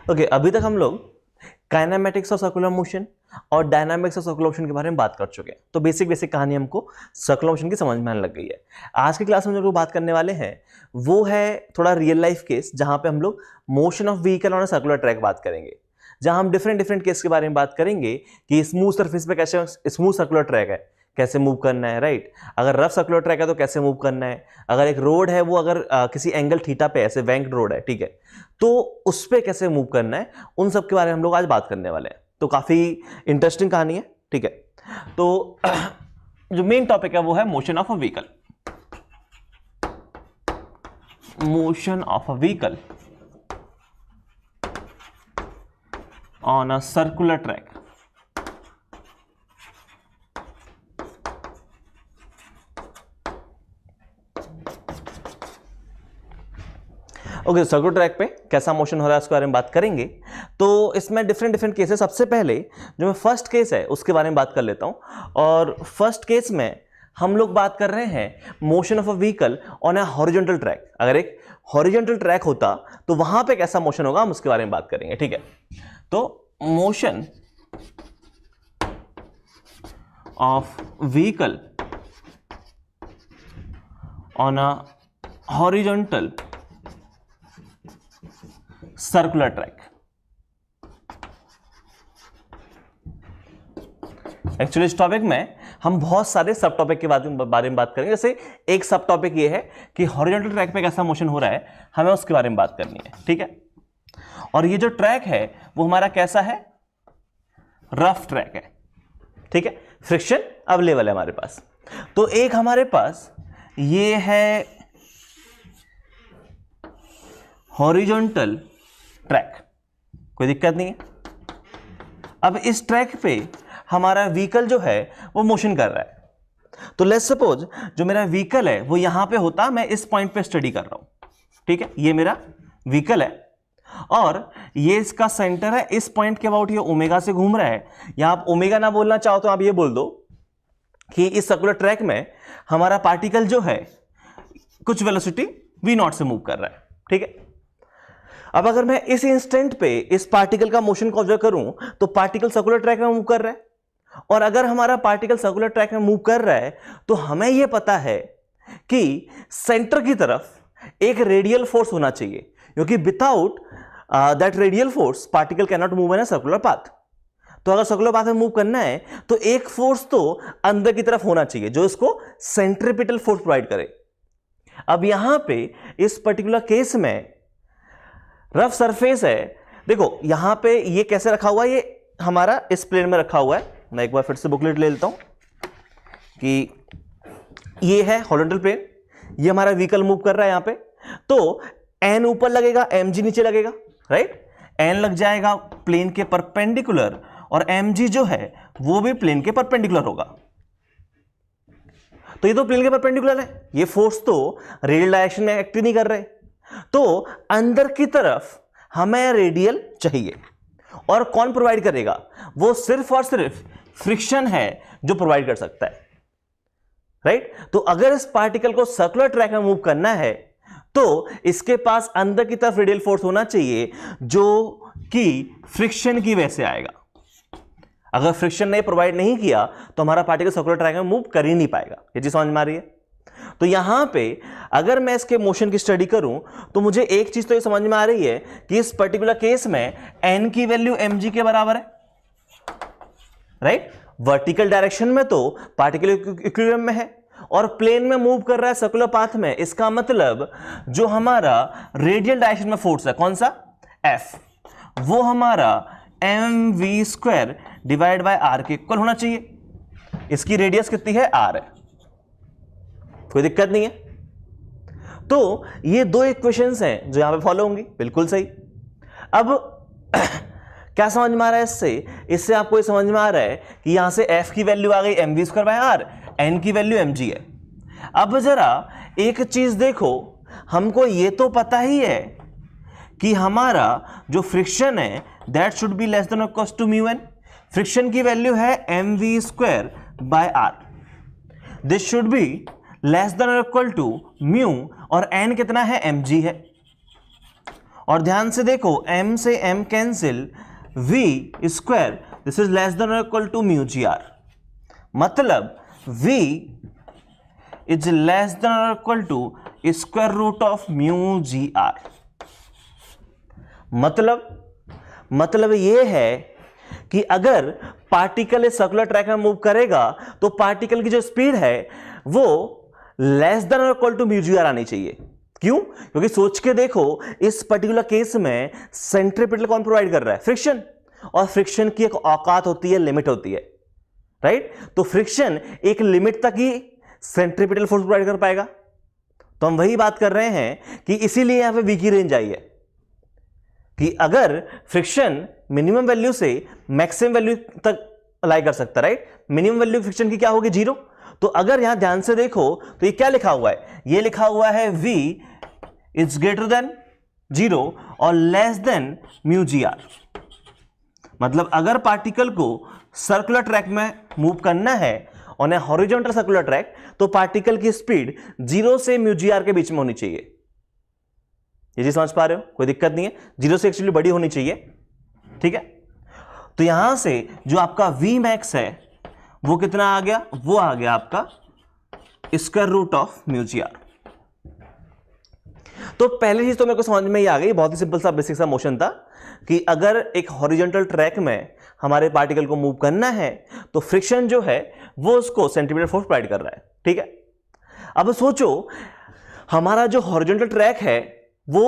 Okay, अभी तक हम लोग काइनेमेटिक्स ऑफ सर्कुलर मोशन और डायनामिक्स ऑफ सर्कुलर मोशन के बारे में बात कर चुके हैं। तो बेसिक कहानी हमको सर्कुलर मोशन की समझ में आने लग गई है। आज की क्लास में जो लोग बात करने वाले हैं वो है थोड़ा रियल लाइफ केस, जहां पे हम लोग motion of vehicle on a circular track बात करेंगे, जहां हम डिफरेंट केस के बारे में बात करेंगे कि स्मूथ सरफेस पे कैसे स्मूथ सर्कुलर ट्रैक है कैसे मूव करना है, राइट। अगर रफ सर्कुलर ट्रैक है तो कैसे मूव करना है। अगर एक रोड है वो अगर किसी एंगल थीटा पे ऐसे वेंक्ड रोड है, ठीक है, तो उस पे कैसे मूव करना है, उन सब के बारे में हम लोग आज बात करने वाले हैं। तो काफी इंटरेस्टिंग कहानी है, ठीक है। तो जो मेन टॉपिक है वो है motion of a vehicle. Motion of a vehicle on a circular track. Okay, circular track पे कैसा मोशन हो रहा है उसके बारे में बात करेंगे। तो इसमें डिफरेंट केसेस, सबसे पहले जो मैं फर्स्ट केस है उसके बारे में बात कर लेता हूं। और फर्स्ट केस में हम लोग बात कर रहे हैं motion of a vehicle on a horizontal track. अगर एक हॉरिजॉन्टल ट्रैक होता तो वहां पे कैसा मोशन होगा हम उसके बारे में बात करेंगे, ठीक है। तो motion of vehicle on a horizontal circular track. Actually इस टॉपिक में हम बहुत सारे सब टॉपिक के बारे में बात करेंगे। जैसे एक सब टॉपिक ये है कि हॉरिजॉन्टल ट्रैक पे कैसा मोशन हो रहा है, हमें उसके बारे में बात करनी है, ठीक है। और ये जो ट्रैक है वो हमारा कैसा है, रफ ट्रैक है, ठीक है। फ्रिक्शन अवेलेबल है हमारे पास। तो एक हमारे पास ये है हॉरिजॉन्टल ट्रैक, कोई दिक्कत नहीं है। अब इस ट्रैक पे हमारा व्हीकल जो है वो मोशन कर रहा है। तो लेट्स सपोज जो मेरा व्हीकल है वो यहां पे होता, मैं इस पॉइंट पे स्टडी कर रहा हूं, ठीक है। ये मेरा व्हीकल है और ये इसका सेंटर है, इस पॉइंट के अबाउट ये ओमेगा से घूम रहा है। यहां आप ओमेगा ना बोलना चाहो तो आप ये बोल दो कि इस सर्कुलर ट्रैक में हमारा पार्टिकल जो है कुछ वेलोसिटी v0 से मूव कर रहा है, ठीक है। अब अगर मैं इस इंस्टेंट पे इस पार्टिकल का मोशन को ऑब्जर्व करूं तो पार्टिकल सर्कुलर ट्रैक में मूव कर रहा है। और अगर हमारा पार्टिकल सर्कुलर ट्रैक में मूव कर रहा है तो हमें यह पता है कि सेंटर की तरफ एक रेडियल फोर्स होना चाहिए, क्योंकि without that radial force particle can not move in a circular path. तो अगर सर्कुलर पाथ में मूव करना है तो एक फोर्स तो अंदर की तरफ होना चाहिए जो इसको सेंट्रीपिटल फोर्स प्रोवाइड करे। अब यहां पे इस पर्टिकुलर केस में रफ सरफेस है, देखो यहां पे ये कैसे रखा हुआ है, ये हमारा इस प्लेन में रखा हुआ है। मैं एक बार फिर से बुकलेट ले लेता हूं कि ये है हॉरिजॉन्टल प्लेन, ये हमारा व्हीकल मूव कर रहा है यहां पे। तो एन ऊपर लगेगा, एमजी नीचे लगेगा, राइट। एन लग जाएगा प्लेन के परपेंडिकुलर और एमजी जो है वो भी प्लेन के परपेंडिकुलर होगा। तो ये तो प्लेन के परपेंडिकुलर है, ये फोर्स तो रेडियल डायरेक्शन में एक्ट नहीं कर रहे। तो अंदर की तरफ हमें रेडियल चाहिए, और कौन प्रोवाइड करेगा, वो सिर्फ और सिर्फ फ्रिक्शन है जो प्रोवाइड कर सकता है, राइट। तो अगर इस पार्टिकल को सर्कुलर ट्रैक में मूव करना है तो इसके पास अंदर की तरफ रेडियल फोर्स होना चाहिए जो कि फ्रिक्शन की वजह से आएगा। अगर फ्रिक्शन ने प्रोवाइड नहीं किया तो हमारा पार्टिकल सर्कुलर ट्रैक में मूव कर ही नहीं पाएगा। ये चीज समझ में आ रही है। तो यहां पे अगर मैं इसके मोशन की स्टडी करूं तो मुझे एक चीज तो ये समझ में आ रही है कि इस पर्टिकुलर केस में n की वैल्यू mg के बराबर है, राइट। वर्टिकल डायरेक्शन में तो पार्टिकल इक्विलिब्रियम में है और प्लेन में मूव कर रहा है सर्कुलर पाथ में। इसका मतलब जो हमारा रेडियल डायरेक्शन में फोर्स है कौन सा, F, वो हमारा mv² डिवाइड बाय r के इक्वल होना चाहिए। इसकी रेडियस कितनी है, r है, कोई दिक्कत नहीं है। तो ये दो इक्वेशंस हैं जो यहां पे फॉलो होंगी, बिल्कुल सही। अब क्या समझ में आ रहा है इससे आपको ये समझ में आ रहा है कि यहां से f की वैल्यू आ गई mv² बाय r, n की वैल्यू mg है। अब जरा एक चीज देखो, हमको ये तो पता ही है कि हमारा जो फ्रिक्शन है that should be less than और equal to mu n। Friction की वैल्यू है mv² by r, this should be less than और इक्वल टू म्यू, और n कितना है, mg है। और ध्यान से देखो m से m cancel, v square this is less than और equal to mu ji are, मतलब v इज लेस देन और equal to square root of mu ji are. मतलब ये है कि अगर पार्टिकल इस सर्कुलर ट्रैक में मूव करेगा तो पार्टिकल की जो स्पीड है वो लेस देन और equal to mu ji r आनी चाहिए। क्यों? क्योंकि सोच के देखो इस पर्टिकुलर केस में सेंट्रीपिटल कौन प्रोवाइड कर रहा है? फ्रिक्शन। और फ्रिक्शन की एक औकात होती है, लिमिट होती है, राइट? तो फ्रिक्शन एक लिमिट तक ही सेंट्रीपिटल फोर्स प्रोवाइड कर पाएगा। तो हम वही बात कर रहे हैं कि इसीलिए यहां पे वी की रेंज आई है कि अगर फ्रिक्शन मिनिमम वैल्यू से मैक्सिमम वैल्यू तक अलाई कर सकता है, राइट? मिनिमम वैल्यू फ्रिक्शन की क्या होगी? 0। तो अगर यहां ध्यान से देखो तो ये क्या लिखा हुआ है? ये लिखा हुआ है v इज ग्रेटर देन 0 और less than mu ji are. मतलब अगर पार्टिकल को सर्कुलर ट्रैक में मूव करना है on A horizontal circular track तो पार्टिकल की स्पीड 0 से म्यू जी आर के बीच में होनी चाहिए। ये चीज समझ पा रहे हो? कोई दिक्कत नहीं है, 0 से एक्चुअली बड़ी होनी चाहिए, ठीक है? तो यहां से जो आपका v मैक्स है वो कितना आ गया? वो आ गया आपका square root of mu ji r. तो पहली चीज तो मेरे को समझ में ही आ गई, बहुत ही सिंपल सा बेसिक सा मोशन था कि अगर एक हॉरिजॉन्टल ट्रैक में हमारे पार्टिकल को मूव करना है तो फ्रिक्शन जो है वो उसको सेंटीमीटर फोर्स प्रोवाइड कर रहा है, ठीक है? अब सोचो हमारा जो हॉरिजॉन्टल ट्रैक है वो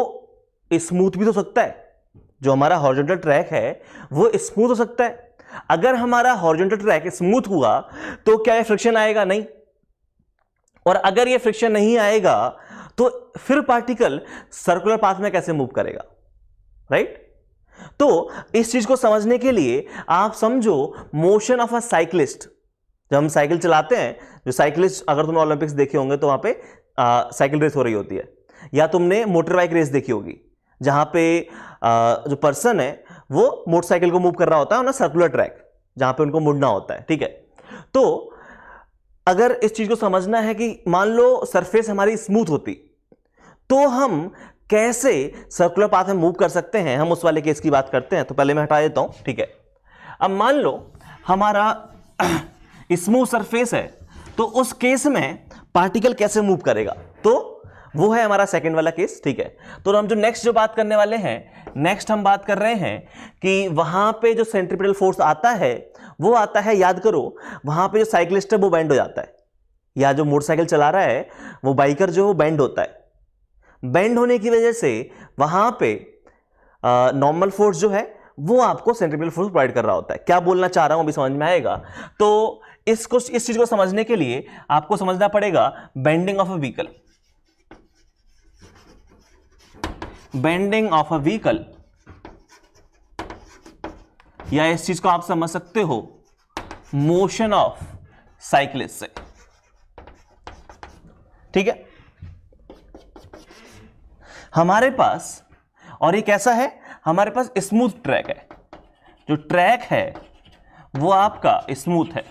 स्मूथ भी तो सकता है, जो हमारा हॉरिजॉन्टल ट्रैक है वो स्मूथ हो सकता है। अगर हमारा हॉरिजॉन्टल ट्रैक स्मूथ हुआ तो क्या ये फ्रिक्शन आएगा? नहीं। और अगर ये फ्रिक्शन नहीं आएगा तो फिर पार्टिकल सर्कुलर पाथ में कैसे मूव करेगा, राइट? तो इस चीज को समझने के लिए आप समझो मोशन ऑफ अ साइक्लिस्ट। जब हम साइकिल चलाते हैं, जो साइकिलिस्ट, अगर तुमने ओलंपिक्स देखे होंगे तो वहां पे साइकिल रेस हो रही होती है, या तुमने मोटर बाइक रेस देखी होगी जहां पे जो पर्सन है वो मोटरसाइकिल को मूव कर रहा होता है ना सर्कुलर ट्रैक जहां पे उनको मुड़ना होता है, ठीक है? तो अगर इस चीज को समझना है कि मान लो सरफेस हमारी स्मूथ होती तो हम कैसे सर्कुलर पाथ में मूव कर सकते हैं, हम उस वाले केस की बात करते हैं। तो पहले मैं हटा देता हूं, ठीक है? अब मान लो हमारा स्मूथ सरफेस है तो उस केस में पार्टिकल कैसे मूव करेगा, तो वो है हमारा सेकंड वाला केस, ठीक है? तो हम जो नेक्स्ट बात करने वाले हैं, नेक्स्ट हम बात कर रहे हैं कि वहां पे जो सेंट्रीपिटल फोर्स आता है वो आता है, याद करो, वहां पे जो साइक्लिस्ट है वो बेंड हो जाता है, या जो मोटरसाइकिल चला रहा है वो बाइकर जो बेंड होता है। बेंड होने की वजह से वहां पे नॉर्मल फोर्स जो है वो आपको सेंट्रीपिटल फोर्स प्रोवाइड कर रहा होता है। क्या बोलना चाह रहा हूं अभी समझ में आएगा? तो इस चीज को समझने के लिए आपको समझना पड़ेगा bending of a vehicle. Bending of a vehicle, या इस चीज को आप समझ सकते हो मोशन ऑफ साइक्लिस्ट से, ठीक है? हमारे पास, और ये कैसा है, हमारे पास स्मूथ ट्रैक है। जो ट्रैक है वो आपका स्मूथ है।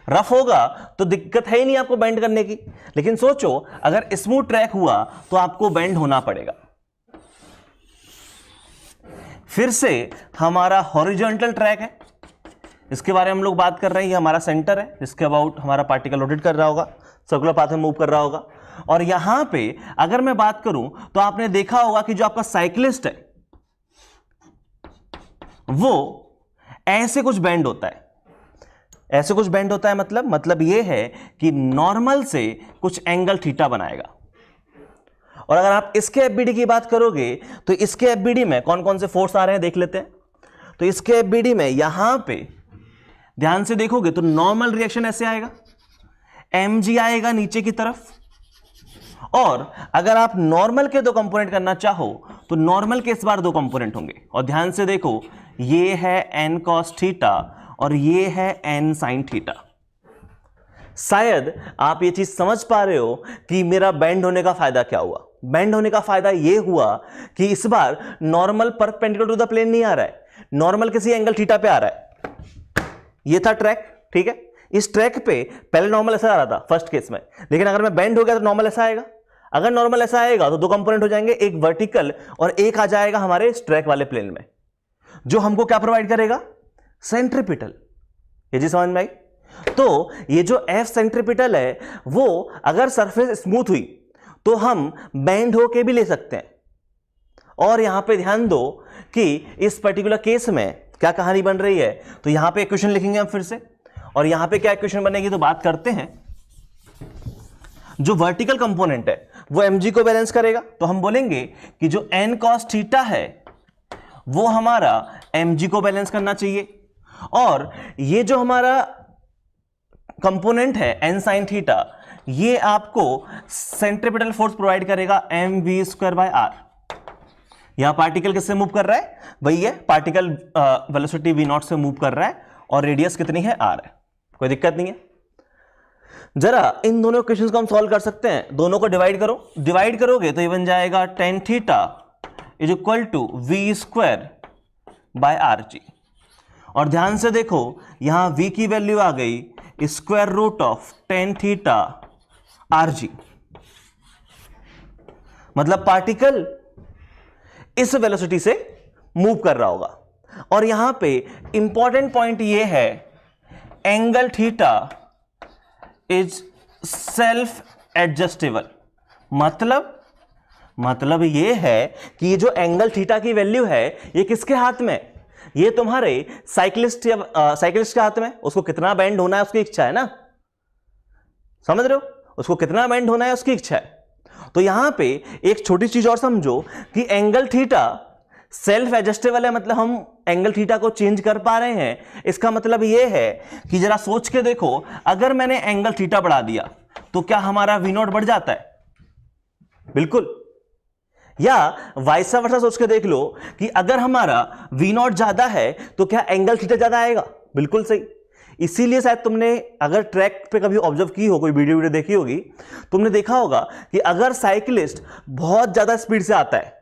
रफ होगा तो दिक्कत है ही नहीं आपको बेंड करने की, लेकिन सोचो अगर स्मूथ ट्रैक हुआ तो आपको बेंड होना पड़ेगा। फिर से हमारा हॉरिजॉन्टल ट्रैक है, इसके बारे में हम लोग बात कर रहे हैं, ये हमारा सेंटर है जिसके अबाउट हमारा पार्टिकल रोटेट कर रहा होगा, सर्कुलर पाथ में मूव कर रहा होगा। और यहां पे अगर मैं बात करूं तो आपने देखा होगा कि जो आपका साइक्लिस्ट है वो ऐसे कुछ बेंड होता है, ऐसे कुछ बेंड होता है, मतलब ये है कि नॉर्मल से कुछ एंगल थीटा बनाएगा। और अगर आप इसके एफबीडी की बात करोगे तो इसके एफबीडी में कौन कौन से फोर्स आ रहे हैं देख लेते हैं। तो इसके एफबीडी में यहां पे ध्यान से देखोगे तो नॉर्मल रिएक्शन ऐसे आएगा, mg आएगा नीचे की तरफ, और अगर आप नॉर्मल के दो कंपोनेंट करना चाहो तो नॉर्मल के इस बार दो कंपोनेंट होंगे। और ध्यान से देखो ये है n cos थीटा और ये है n sin थीटा। शायद आप ये चीज समझ पा रहे हो कि मेरा बेंड होने का फायदा क्या हुआ। बेंड होने का फायदा ये हुआ कि इस बार normal perpendicular to the plane नहीं आ रहा है, नॉर्मल किसी एंगल थीटा पे आ रहा है। ये था ट्रैक, ठीक है? इस ट्रैक पे पहले नॉर्मल ऐसा आ रहा था फर्स्ट केस में, लेकिन अगर मैं बेंड हो गया तो नॉर्मल ऐसा आएगा। अगर नॉर्मल ऐसा आएगा तो दो कंपोनेंट हो जाएंगे, एक वर्टिकल और एक आ जाएगा हमारे ट्रैक वाले प्लेन में, जो हमको क्या प्रोवाइड करेगा, सेंट्रीपिटल। ये जी समझ में आई। तो ये जो एफ सेंट्रीपिटल है वो अगर सरफेस स्मूथ हुई तो हम बेंड होके भी ले सकते हैं। और यहां पे ध्यान दो कि इस पर्टिकुलर केस में क्या कहानी बन रही है, तो यहां पे इक्वेशन लिखेंगे हम फिर से, और यहां पे क्या इक्वेशन बनेगी, तो बात करते हैं जो वर्टिकल कंपोनेंट है वो mg को बैलेंस करेगा, तो हम बोलेंगे कि जो n cos थीटा है वो हमारा mg को बैलेंस करना चाहिए, और ये जो हमारा कंपोनेंट है n sin थीटा ये आपको सेंट्रीपिटल फोर्स प्रोवाइड करेगा mv²/r। यहां पार्टिकल किससे मूव कर रहा है, वही है पार्टिकल वेलोसिटी v0 से मूव कर रहा है, और रेडियस कितनी है, r है, कोई दिक्कत नहीं है। जरा इन दोनों इक्वेशंस को हम सॉल्व कर सकते हैं, दोनों को डिवाइड करो, डिवाइड करोगे तो ये बन जाएगा tan theta is equal to v²/rg। और ध्यान से देखो यहां v की वैल्यू आ गई square root of tan theta rg, मतलब पार्टिकल इस वेलोसिटी से मूव कर रहा होगा। और यहां पे इंपॉर्टेंट पॉइंट ये है, angle theta is self adjustable. मतलब ये है कि ये जो एंगल थीटा की वैल्यू है ये किसके हाथ में, ये तुम्हारे साइक्लिस्ट या साइक्लिस्ट के हाथ में। उसको कितना बेंड होना है उसकी इच्छा है ना, समझ रहे हो, उसको कितना बेंड होना है उसकी इच्छा है। तो यहां पे एक छोटी चीज और समझो कि एंगल थीटा सेल्फ एडजस्टेबल है, मतलब हम एंगल थीटा को चेंज कर पा रहे हैं। इसका मतलब यह है कि जरा सोच के देखो, अगर मैंने एंगल थीटा बढ़ा दिया तो क्या हमारा v0 बढ़ जाता है, बिल्कुल, या वाइस वर्सा सोच के देख लो कि अगर हमारा v0 ज्यादा है तो क्या एंगल थीटा ज्यादा आएगा, बिल्कुल सही। इसीलिए शायद तुमने अगर ट्रैक पे कभी ऑब्जर्व की हो, कोई वीडियो देखी होगी, तुमने देखा होगा कि अगर साइकिलिस्ट बहुत ज्यादा स्पीड से आता है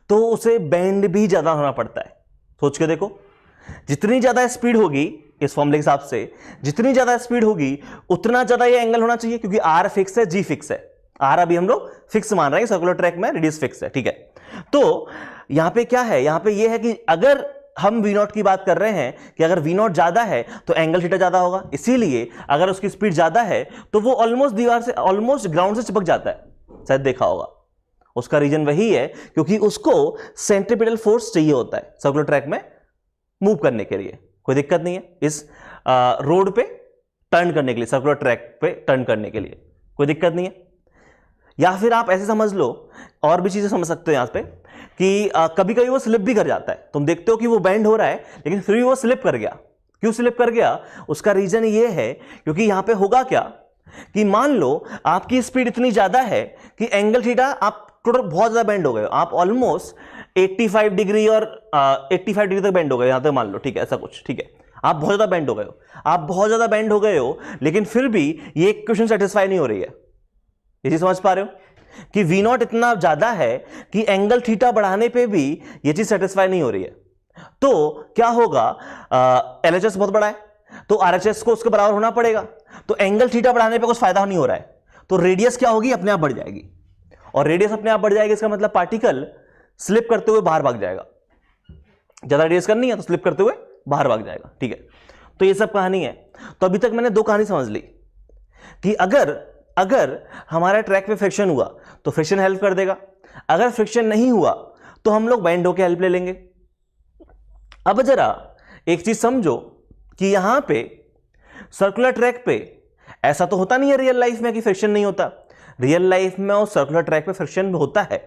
तो उसे बेंड भी ज्यादा होना पड़ता है। सोच के देखो, जितनी ज्यादा स्पीड होगी इस फॉर्मूले के हिसाब से, जितनी ज्यादा स्पीड होगी उतना ज्यादा ये एंगल होना चाहिए, क्योंकि आर फिक्स है, जी फिक्स है। आर अभी हम लोग फिक्स मान रहे हैं, सर्कुलर ट्रैक में रेडियस फिक्स है, ठीक है। तो यहां पे क्या है, यहां पे ये है कि अगर हम v0 की बात कर रहे हैं कि अगर v0 ज्यादा है तो एंगल थीटा ज्यादा होगा, इसीलिए अगर उसकी स्पीड ज्यादा है तो वो ऑलमोस्ट दीवार से, ऑलमोस्ट ग्राउंड से चिपक जाता है, शायद देखा होगा। उसका रीजन वही है क्योंकि उसको सेंट्रीपिटल फोर्स चाहिए होता है सर्कुलर ट्रैक में मूव करने के लिए। कोई दिक्कत नहीं है इस रोड पे टर्न करने के लिए, सर्कुलर ट्रैक पे टर्न करने के लिए, कोई दिक्कत नहीं है। या फिर आप ऐसे समझ लो, और भी चीजें समझ सकते हो यहां पे कि कभी कभी वो स्लिप भी कर जाता है। तुम देखते हो कि वो बेंड हो रहा है लेकिन फिर भी वो स्लिप कर गया। क्यों स्लिप कर गया, उसका रीजन ये है क्योंकि यहां पे होगा क्या कि मान लो आपकी स्पीड इतनी ज्यादा है कि एंगल थीटा, आप टोटल बहुत ज्यादा बेंड हो गए, आप ऑलमोस्ट 85 डिग्री और 85 डिग्री तक बेंड हो गए यहां तक मान लो, ठीक है, ऐसा कुछ, ठीक है। आप बहुत ज्यादा बेंड हो गए हो, आप बहुत ज्यादा बेंड हो गए हो, लेकिन फिर भी ये इक्वेशन सेटिस्फाई नहीं हो रही है। ये चीज समझ पा रहे हो कि v0 इतना ज्यादा है कि एंगल थीटा बढ़ाने पे भी ये चीज सेटिस्फाई नहीं हो रही है। तो क्या होगा, LHS बहुत बड़ा है तो RHS को उसके बराबर होना पड़ेगा, तो एंगल थीटा बढ़ाने पे कुछ फायदा नहीं हो रहा है, तो रेडियस क्या होगी, अपने आप बढ़ जाएगी। और रेडियस अपने आप बढ़ जाएगी, इसका मतलब पार्टिकल स्लिप करते हुए बाहर भाग जाएगा। ज्यादा रेडियस करनी है तो स्लिप करते हुए बाहर भाग जाएगा, ठीक है। तो ये सब कहानी है। तो अभी तक मैंने दो कहानी समझ ली कि अगर हमारा ट्रैक पे फ्रिक्शन हुआ तो फ्रिक्शन हेल्प कर देगा, अगर फ्रिक्शन नहीं हुआ तो हम लोग बेंड होके हेल्प ले लेंगे। अब जरा एक चीज समझो कि यहां पे सर्कुलर ट्रैक पे ऐसा तो होता नहीं है रियल लाइफ में कि फ्रिक्शन नहीं होता। रियल लाइफ में और सर्कुलर ट्रैक पे फ्रिक्शन होता है,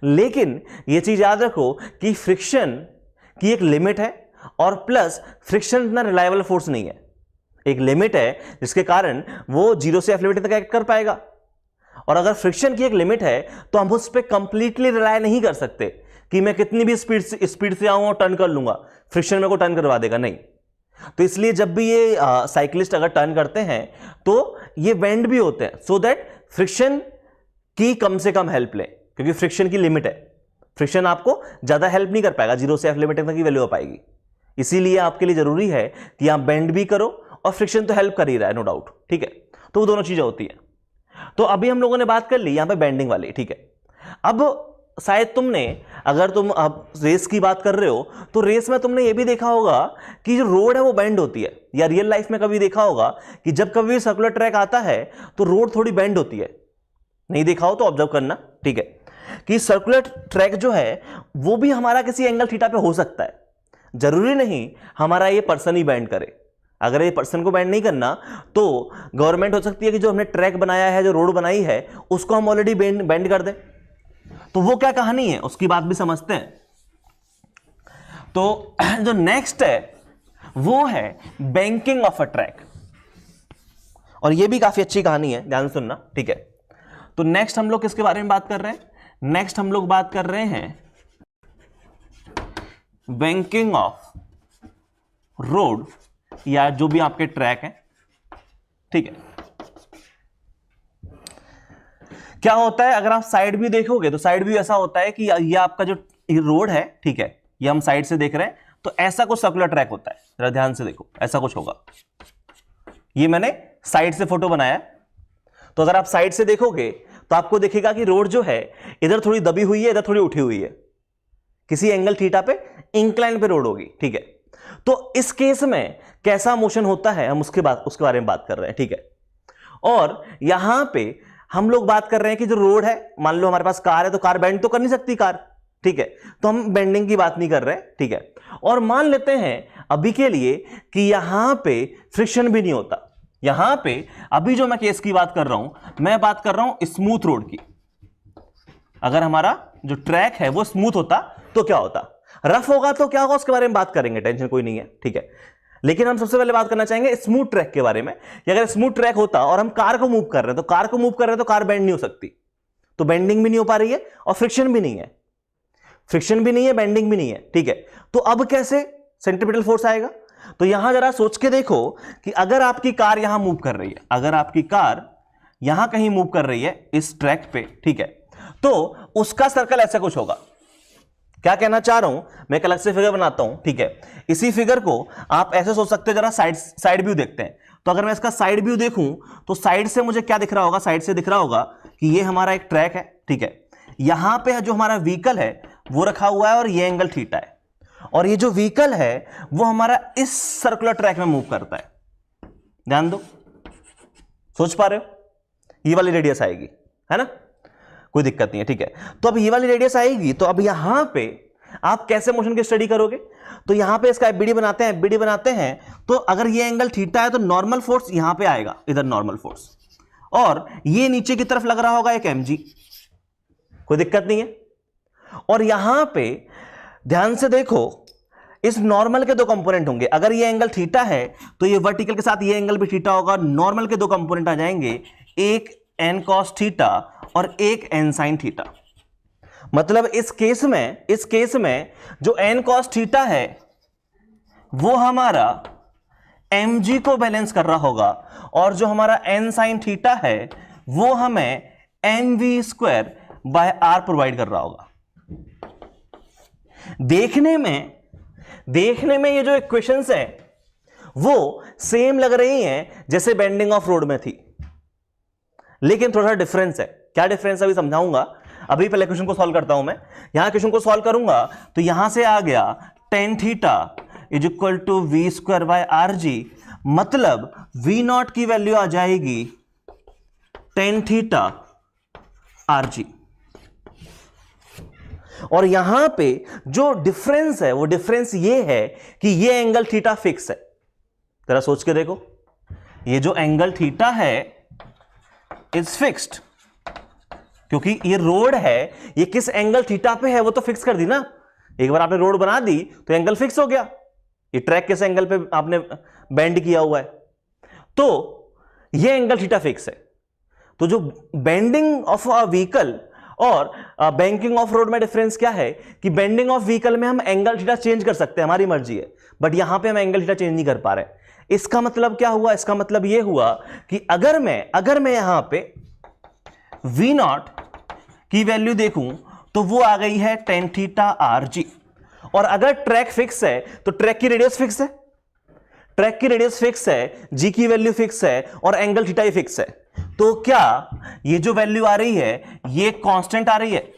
लेकिन यह चीज याद रखो कि फ्रिक्शन की एक लिमिट है, और प्लस फ्रिक्शन इतना रिलायबल फोर्स नहीं है। एक लिमिट है जिसके कारण वो 0 से F तक एक्ट कर पाएगा, और अगर फ्रिक्शन की एक लिमिट है तो हम उस पर कंप्लीटली रिलाय नहीं कर सकते कि मैं कितनी भी स्पीड से आऊं और टर्न कर लूंगा, फ्रिक्शन मेरे को टर्न करवा देगा, नहीं। तो इसलिए जब भी ये साइक्लिस्ट अगर टर्न करते हैं तो ये बेंड भी होते हैं, सो दैट फ्रिक्शन की कम से कम हेल्प लें, क्योंकि फ्रिक्शन की लिमिट है। फ्रिक्शन आपको ज्यादा हेल्प नहीं कर पाएगा, 0 से F तक की वैल्यू हो पाएगी। इसीलिए आपके लिए जरूरी है कि आप बेंड भी करो और फ्रिक्शन तो हेल्प कर ही रहा है, नो डाउट, ठीक है। तो वो दोनों चीजें होती है। तो अभी हम लोगों ने बात कर ली यहां पे बेंडिंग वाली, ठीक है। अब शायद तुमने, अगर तुम अब रेस की बात कर रहे हो तो रेस में तुमने ये भी देखा होगा कि जो रोड है वो बेंड होती है, या रियल लाइफ में कभी देखा होगा कि जब कभी सर्कुलर ट्रैक आता है तो रोड थोड़ी बेंड होती है। नहीं देखा हो तो ऑब्जर्व करना, ठीक है, कि सर्कुलर ट्रैक जो है वो भी हमारा किसी एंगल थीटा पे हो सकता है। जरूरी नहीं हमारा ये पर्सन ही बेंड करे। अगर ये पर्सन को बेंड नहीं करना तो गवर्नमेंट हो सकती है कि जो हमने ट्रैक बनाया है, जो रोड बनाई है, उसको हम ऑलरेडी बेंड कर दें। तो वो क्या कहानी है उसकी बात भी समझते हैं। तो जो नेक्स्ट है वो है बैंकिंग ऑफ अ ट्रैक, और ये भी काफी अच्छी कहानी है, ध्यान से सुनना, ठीक है। तो नेक्स्ट हम लोग किसके बारे में बात कर रहे हैं? नेक्स्ट हम लोग बात कर रहे हैं बैंकिंग ऑफ रोड, या जो भी आपके ट्रैक है, ठीक है। क्या होता है, अगर आप साइड व्यू देखोगे तो साइड व्यू ऐसा होता है कि ये आपका जो रोड है, ठीक है, ये हम साइड से देख रहे हैं, तो ऐसा कुछ सर्कुलर ट्रैक होता है। जरा ध्यान से देखो, ऐसा कुछ होगा। ये मैंने साइड से फोटो बनाया है, तो अगर आप साइड से देखोगे तो आपको दिखेगा कि रोड जो है इधर थोड़ी दबी हुई है, इधर थोड़ी उठी हुई है, किसी एंगल थीटा पे इंक्लाइन पे रोड होगी, ठीक है। तो इस केस में कैसा मोशन होता है हम उसके बारे में बात कर रहे हैं, ठीक है। और यहां पे हम लोग बात कर रहे हैं कि जो रोड है, मान लो हमारे पास कार है, तो कार बेंड तो कर नहीं सकती कार, ठीक है, तो हम बेंडिंग की बात नहीं कर रहे, ठीक है। और मान लेते हैं अभी के लिए कि यहां पे फ्रिक्शन भी नहीं होता। यहां पे अभी जो मैं केस की बात कर रहा हूं, मैं बात कर रहा हूं स्मूथ रोड की। अगर हमारा जो ट्रैक है वो स्मूथ होता तो क्या होता, रफ होगा तो क्या होगा उसके बारे में बात करेंगे, टेंशन कोई नहीं है, ठीक है। लेकिन हम सबसे पहले बात करना चाहेंगे स्मूथ ट्रैक के बारे में, कि अगर स्मूथ ट्रैक होता और हम कार को मूव कर रहे हैं, तो कार को मूव कर रहे हैं तो कार बेंड नहीं हो सकती, तो बेंडिंग भी नहीं हो पा रही है और फ्रिक्शन भी नहीं है, फ्रिक्शन भी नहीं है, बेंडिंग भी नहीं है, ठीक है। तो अब कैसे सेंट्रीपिटल फोर्स आएगा? तो यहां जरा सोच के देखो कि अगर आपकी कार यहां मूव कर रही है, अगर आपकी कार यहां कहीं मूव कर रही है इस ट्रैक पे, ठीक है, तो उसका सर्कल ऐसा कुछ होगा। क्या कहना चाह रहा हूं मैं, एक अलग से फिगर बनाता हूं, ठीक है। इसी फिगर को आप ऐसे सोच सकते हो, जरा साइड व्यू देखते हैं। तो अगर मैं इसका साइड व्यू देखूं तो साइड से मुझे क्या दिख रहा होगा, साइड से दिख रहा होगा कि ये हमारा एक ट्रैक है, ठीक है। यहां पे जो हमारा व्हीकल है वो रखा हुआ है और ये एंगल थीटा है, और ये जो व्हीकल है वो हमारा इस सर्कुलर ट्रैक में मूव करता है। ध्यान दो, सोच पा रहे हो? ये वाली रेडियस आएगी, है ना, कोई दिक्कत नहीं है, ठीक है। तो अब ये वाली रेडियस आएगी, तो अब यहां पे आप कैसे मोशन की स्टडी करोगे? तो यहां पे इसका एफबीडी बनाते हैं, एफबीडी बनाते हैं, तो अगर ये एंगल थीटा है तो नॉर्मल फोर्स यहां पे आएगा, इधर नॉर्मल फोर्स, और ये नीचे की तरफ लग रहा होगा एक mg, कोई दिक्कत नहीं है। और यहां पे ध्यान से देखो, इस नॉर्मल के दो कंपोनेंट होंगे। अगर ये एंगल थीटा है तो ये वर्टिकल के साथ ये एंगल भी थीटा होगा। नॉर्मल के दो कंपोनेंट आ जाएंगे, एक n cos थीटा और एक n sin थीटा। मतलब इस केस में जो n cos थीटा है वो हमारा mg को बैलेंस कर रहा होगा, और जो हमारा n sin थीटा है वो हमें mv square by r provide कर रहा होगा। देखने में ये जो इक्वेशंस हैं वो सेम लग रही हैं जैसे बेंडिंग ऑफ रोड में थी, लेकिन थोड़ा सा डिफरेंस है। क्या डिफरेंस अभी समझाऊंगा। अभी पहले क्वेश्चन को सॉल्व करता हूं मैं। यहां क्वेश्चन को सॉल्व करूंगा तो यहां से आ गया tan theta is equal to v square by r g, मतलब वी नॉट की वैल्यू आ जाएगी tan थीटा आर जी। और यहां पे जो डिफरेंस है वो डिफरेंस ये है कि ये एंगल थीटा फिक्स है। जरा सोच के देखो, ये जो एंगल थीटा है इज फिक्स्ड, क्योंकि ये रोड है, ये किस एंगल थीटा पे है वो तो फिक्स कर दी ना। एक बार आपने रोड बना दी तो एंगल फिक्स हो गया। ये ट्रैक किस एंगल पे आपने बेंड किया हुआ है, तो ये एंगल थीटा फिक्स है। तो जो बेंडिंग ऑफ अ व्हीकल और बैंकिंग ऑफ रोड में डिफरेंस क्या है कि बेंडिंग ऑफ व्हीकल में हम एंगल थीटा चेंज कर सकते हैं, हमारी मर्जी है, बट यहां पे हम एंगल थीटा चेंज नहीं कर पा रहे। इसका मतलब क्या हुआ? इसका मतलब यह हुआ कि अगर मैं यहां पे वी नॉट की वैल्यू देखूं तो वो आ गई है tan थीटा आर जी, और अगर ट्रैक फिक्स है तो ट्रैक की रेडियस फिक्स है, ट्रैक की रेडियस फिक्स है, जी की वैल्यू फिक्स है और एंगल थीटा ही फिक्स है। तो क्या ये जो वैल्यू आ रही है ये कांस्टेंट आ रही है,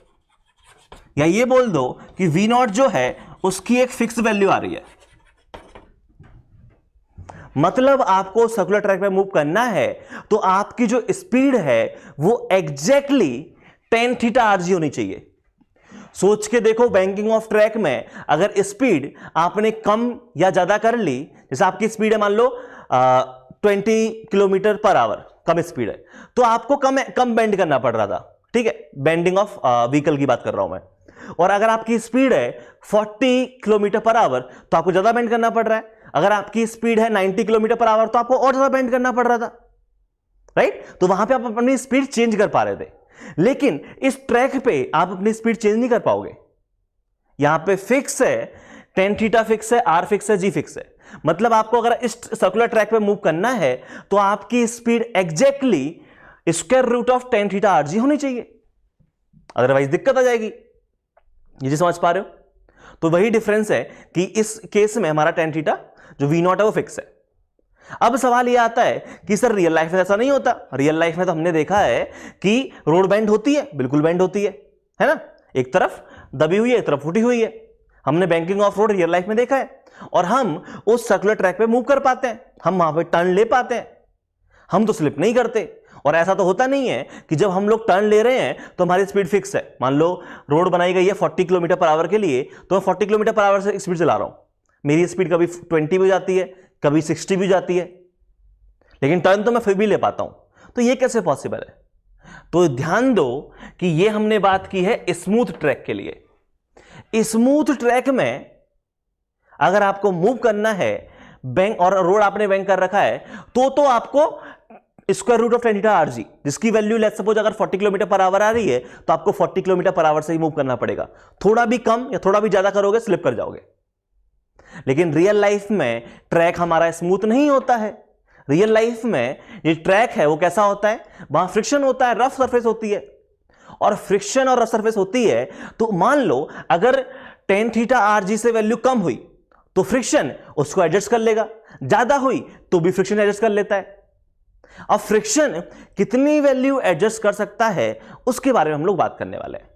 या ये बोल दो कि वी नॉट जो है उसकी एक फिक्स वैल्यू आ रही है। मतलब आपको सर्कुलर ट्रैक पे मूव करना है तो आपकी जो स्पीड है वो एग्जैक्टली tan थीटा आरजी होनी चाहिए। सोच के देखो, बैंकिंग ऑफ ट्रैक में अगर स्पीड आपने कम या ज्यादा कर ली, जैसे आपकी स्पीड है मान लो 20 किलोमीटर पर आवर, कम स्पीड है, तो आपको कम बेंड करना पड़ रहा था, ठीक है, बेंडिंग ऑफ व्हीकल की बात कर रहा हूं मैं। और अगर आपकी स्पीड है 40 किलोमीटर पर आवर तो आपको ज्यादा बेंड करना पड़ रहा है। अगर आपकी स्पीड है 90 किलोमीटर पर आवर तो आपको और ज्यादा बेंड करना पड़ रहा था, राइट। तो वहां पे आप अपनी स्पीड चेंज कर पा रहे थे, लेकिन इस ट्रैक पे आप अपनी स्पीड चेंज नहीं कर पाओगे। यहां पे फिक्स है, tan थीटा फिक्स है, r फिक्स है, g फिक्स है। मतलब आपको अगर इस सर्कुलर ट्रैक पे मूव करना है तो आपकी speed exactly square root of tan theta r g होनी चाहिए, अदरवाइज दिक्कत आ जाएगी। ये जी समझ पा रहे हो? तो वही डिफरेंस है कि इस केस में हमारा tan थीटा जो v नॉट है वो फिक्स है। अब सवाल ये आता है कि सर रियल लाइफ में ऐसा नहीं होता। रियल लाइफ में तो हमने देखा है कि रोड बेंड होती है, बिल्कुल बेंड होती है ना, एक तरफ दबी हुई है, एक तरफ फूटी हुई है। हमने banking of road real life में देखा है, और हम उस सर्कुलर ट्रैक पे मूव कर पाते हैं, हम वहां पे टर्न ले पाते हैं, हम तो स्लिप नहीं करते। और ऐसा तो होता नहीं है कि जब हम लोग टर्न ले रहे हैं तो हमारी स्पीड फिक्स है। मान लो रोड बनाई गई है 40 किलोमीटर पर आवर के लिए, तो मैं 40 किलोमीटर पर आवर से स्पीड चला रहा हूं, मेरी स्पीड कभी 20 भी जाती है, कभी 60 भी जाती है, लेकिन टर्न तो मैं फिर भी ले पाता हूं। तो ये कैसे पॉसिबल है? तो ध्यान दो कि ये हमने बात की है स्मूथ ट्रैक के लिए। स्मूथ ट्रैक में अगर आपको मूव करना है, बैंक और रोड आपने बैंक कर रखा है, तो आपको square root of tan theta r g, जिसकी वैल्यू लेट्स सपोज अगर 40 किलोमीटर पर आवर आ रही है तो आपको 40 किलोमीटर पर आवर से ही मूव करना पड़ेगा। थोड़ा भी कम या थोड़ा भी ज्यादा करोगे स्लिप कर जाओगे। लेकिन रियल लाइफ में ट्रैक हमारा स्मूथ नहीं होता है। रियल लाइफ में ये ट्रैक है वो कैसा होता है, वहां फ्रिक्शन होता है, रफ सरफेस होती है। और फ्रिक्शन और रफ सरफेस होती है तो मान लो अगर tan थीटा आरजी से वैल्यू कम हुई तो फ्रिक्शन उसको एडजस्ट कर लेगा, ज्यादा हुई तो भी फ्रिक्शन एडजस्ट कर लेता है। अब फ्रिक्शन कितनी वैल्यू एडजस्ट कर सकता है उसके बारे में हम लोग बात करने वाले हैं,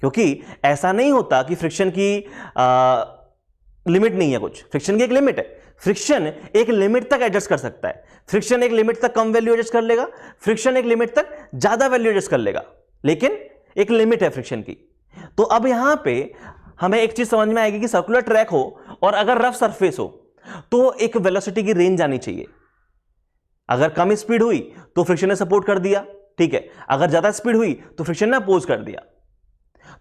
क्योंकि ऐसा नहीं होता कि फ्रिक्शन की लिमिट नहीं है। कुछ फ्रिक्शन की एक लिमिट है, फ्रिक्शन एक लिमिट तक एडजस्ट कर सकता है। फ्रिक्शन एक लिमिट तक कम वैल्यू एडजस्ट कर लेगा, फ्रिक्शन एक लिमिट तक ज्यादा वैल्यू एडजस्ट कर लेगा, लेकिन एक लिमिट है फ्रिक्शन की। तो अब यहां पे हमें एक चीज समझ में आएगी कि सर्कुलर ट्रैक हो और अगर रफ सरफेस हो तो एक वेलोसिटी की रेंज आनी चाहिए। अगर कम स्पीड हुई तो फ्रिक्शन ने सपोर्ट कर दिया, ठीक है, अगर ज्यादा स्पीड हुई तो फ्रिक्शन ने अपोज कर दिया।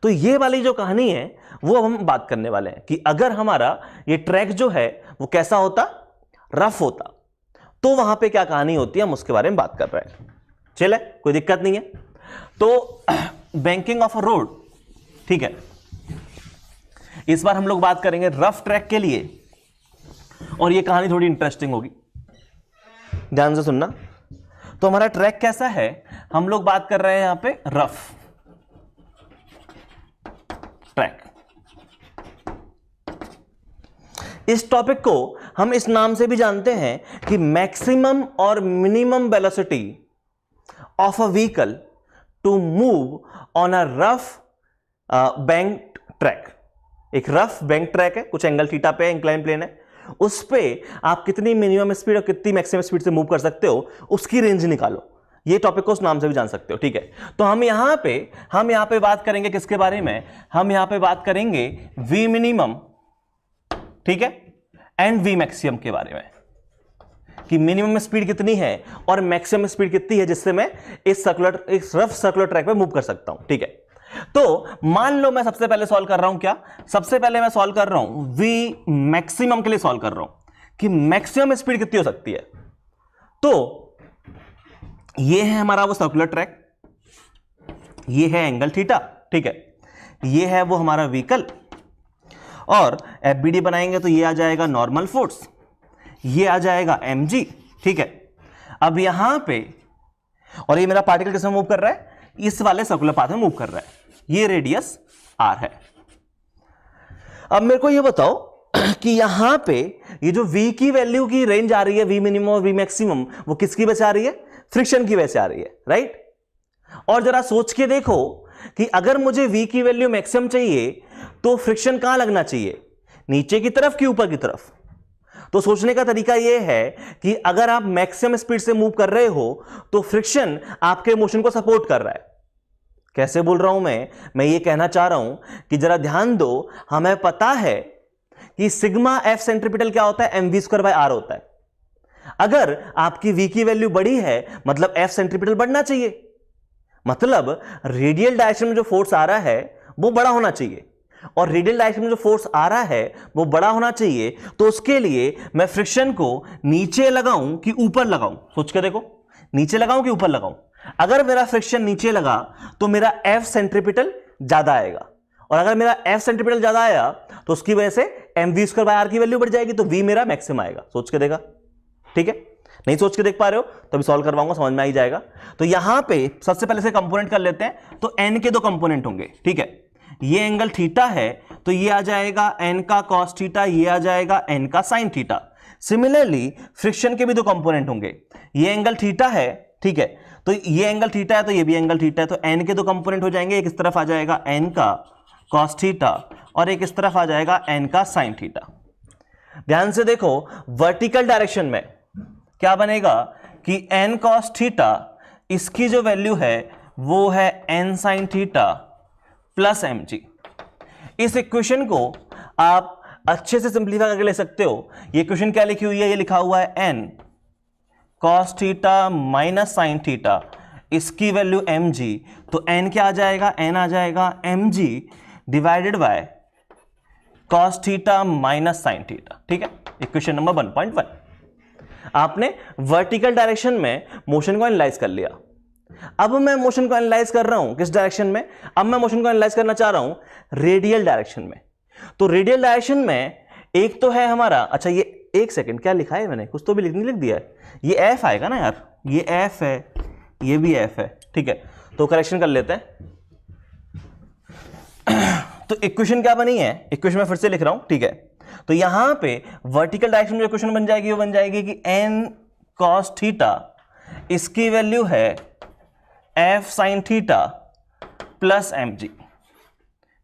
तो ये वाली जो कहानी है वो हम बात करने वाले हैं कि अगर हमारा ये ट्रैक जो है वो कैसा होता, रफ होता, तो वहां पे क्या कहानी होती है, हम उसके बारे में बात कर रहे हैं। चले, कोई दिक्कत नहीं है। तो बैंकिंग ऑफ अ रोड, ठीक है, इस बार हम लोग बात करेंगे रफ ट्रैक के लिए, और ये कहानी थोड़ी इंटरेस्टिंग होगी, ध्यान से सुनना। तो हमारा ट्रैक कैसा है, हम लोग बात कर रहे हैं यहां पे रफ ट्रैक। इस टॉपिक को हम इस नाम से भी जानते हैं कि मैक्सिमम और minimum velocity of a vehicle to move on a rough bank track. एक रफ बैंक ट्रैक है, कुछ एंगल थीटा पे इंक्लाइन प्लेन है, उस पे आप कितनी मिनिमम स्पीड और कितनी मैक्सिमम स्पीड से मूव कर सकते हो उसकी रेंज निकालो। ये टॉपिक को उस नाम से भी जान सकते हो, ठीक है। तो हम यहां पे बात करेंगे किसके बारे में, हम यहां पे बात करेंगे वी मिनिमम, ठीक है, एंड वी मैक्सिमम के बारे में, कि मिनिमम स्पीड कितनी है और मैक्सिमम स्पीड कितनी है जिससे मैं इस रफ सर्कुलर ट्रैक पे मूव कर सकता हूं, ठीक है। तो मान लो मैं सबसे पहले सॉल्व कर रहा हूं, क्या सबसे पहले मैं सॉल्व कर रहा हूं वी मैक्सिमम के लिए सॉल्व कर रहा हूं कि मैक्सिमम स्पीड कितनी हो सकती है। तो ये है हमारा वो सर्कुलर ट्रैक, ये है एंगल थीटा, ठीक है, ये है वो हमारा व्हीकल, और एफबीडी बनाएंगे तो ये आ जाएगा नॉर्मल फोर्स, ये आ जाएगा mg, ठीक है। अब यहां पे, और ये मेरा पार्टिकल किसमें मूव कर रहा है, इस वाले सर्कुलर पाथ में मूव कर रहा है, ये रेडियस r है। अब मेरे को ये बताओ कि यहां पे ये जो v की वैल्यू की रेंज आ रही है, v मिनिमम और v मैक्सिमम, वो किसकी बचा रही है, फ्रिक्शन की वजह से आ रही है, राइट। और जरा सोच के देखो कि अगर मुझे v की वैल्यू मैक्सिमम चाहिए तो फ्रिक्शन कहां लगना चाहिए, नीचे की तरफ कि ऊपर की तरफ। तो सोचने का तरीका यह है कि अगर आप मैक्सिमम स्पीड से मूव कर रहे हो तो फ्रिक्शन आपके मोशन को सपोर्ट कर रहा है। कैसे बोल रहा हूं मैं ये कहना चाह रहा हूं कि जरा ध्यान दो, हमें पता है कि सिग्मा एफ सेंट्रीपिटल क्या होता है, mv²/r होता है। अगर आपकी v की वैल्यू बड़ी है मतलब एफ सेंट्रीपिटल बढ़ना चाहिए, मतलब रेडियल डायरेक्शन में जो फोर्स आ रहा है वो बड़ा होना चाहिए, और रेडियल डायरेक्शन में जो फोर्स आ रहा है वो बड़ा होना चाहिए। तो उसके लिए मैं फ्रिक्शन को नीचे लगाऊं कि ऊपर लगाऊं, सोच के देखो, नीचे लगाऊं कि ऊपर लगाऊं। अगर मेरा फ्रिक्शन नीचे लगा तो मेरा एफ सेंट्रीपिटल ज्यादा आएगा, और अगर मेरा एफ सेंट्रीपिटल ज्यादा आया तो उसकी वजह से mv²/r की वैल्यू बढ़ जाएगी, तो v मेरा मैक्सिमम आएगा। सोच के देखा, ठीक है। नहीं सोच के देख पा रहे हो तो अभी सॉल्व करवाऊंगा, समझ में आ ही जाएगा। तो यहां पे सबसे पहले से कंपोनेंट कर लेते हैं। तो n के दो कंपोनेंट होंगे, ठीक है। ये एंगल थीटा है तो ये आ जाएगा n का कॉस थीटा, ये आ जाएगा n का साइन थीटा। सिमिलरली फ्रिक्शन के भी दो कंपोनेंट होंगे, ये एंगल थीटा है, ठीक है, तो ये एंगल थीटा है तो ये भी एंगल थीटा है। तो n के दो कंपोनेंट हो जाएंगे, एक इस तरफ आ जाएगा n का कॉस थीटा और एक इस तरफ आ जाएगा n का साइन थीटा। ध्यान से देखो, वर्टिकल डायरेक्शन में क्या बनेगा कि n cos थीटा, इसकी जो वैल्यू है वो है n sin theta plus mg। इस इक्वेशन को आप अच्छे से सिंप्लीफाई करके ले सकते हो। ये इक्वेशन क्या लिखी हुई है, ये लिखा हुआ है n cos theta minus sin theta, इसकी वैल्यू mg। तो n क्या आ जाएगा, n आ जाएगा mg divided bye cos theta minus sin theta, ठीक है। Equation number 1.1। आपने वर्टिकल डायरेक्शन में मोशन को एनालाइज कर लिया। अब मैं मोशन को एनालाइज कर रहा हूं किस डायरेक्शन में, अब मैं मोशन को एनालाइज करना चाह रहा हूं रेडियल डायरेक्शन में। तो रेडियल डायरेक्शन में एक तो है हमारा, अच्छा ये एक सेकंड, क्या लिखा है मैंने, कुछ तो भी लिख दिया है, ये एफ आएगा ना यार, ये एफ है, ये भी एफ है, ठीक है। तो करेक्शन कर लेते हैं। तो इक्वेशन क्या बनी है, इक्वेशन में फिर से लिख रहा हूं, ठीक है। तो यहां पे वर्टिकल डायरेक्शन में जो इक्वेशन बन जाएगी वो बन जाएगी कि n cos थीटा, इसकी वैल्यू है f sin theta plus mg,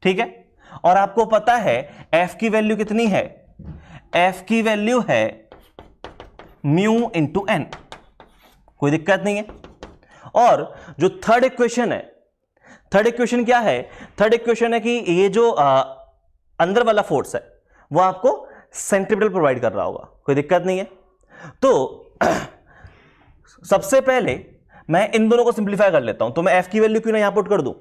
ठीक है। और आपको पता है f की वैल्यू कितनी है, f की वैल्यू है म्यू इंटू n, कोई दिक्कत नहीं है। और जो थर्ड इक्वेशन है, थर्ड इक्वेशन क्या है, थर्ड इक्वेशन है कि ये जो अंदर वाला फोर्स है वो आपको सेंट्रीपिटल प्रोवाइड कर रहा होगा, कोई दिक्कत नहीं है। तो सबसे पहले मैं इन दोनों को सिंप्लीफाई कर लेता हूं। तो मैं f की वैल्यू क्यों ना यहां पुट कर दूं,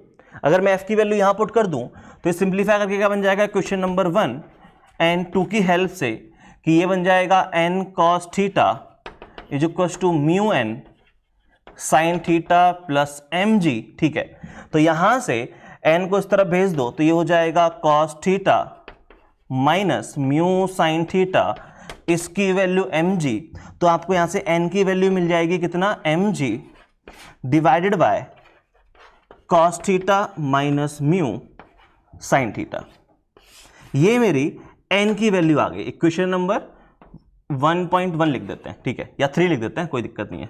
अगर मैं f की वैल्यू यहां पुट कर दूं तो ये सिंप्लीफाई करके क्या बन जाएगा, क्वेश्चन नंबर 1 एंड 2 की हेल्प से, कि ये बन जाएगा n cos theta is equal to mu n sin theta plus mg, ठीक है। तो यहां से n को इस तरफ भेज दो तो ये हो जाएगा cos theta minus mu sin theta, इसकी वैल्यू mg। तो आपको यहां से n की वैल्यू मिल जाएगी कितना, mg divided bye cos theta minus mu sin theta. ये मेरी n की वैल्यू आ गई। इक्वेशन नंबर 1.1 लिख देते हैं, ठीक है, या 3 लिख देते हैं, कोई दिक्कत नहीं है।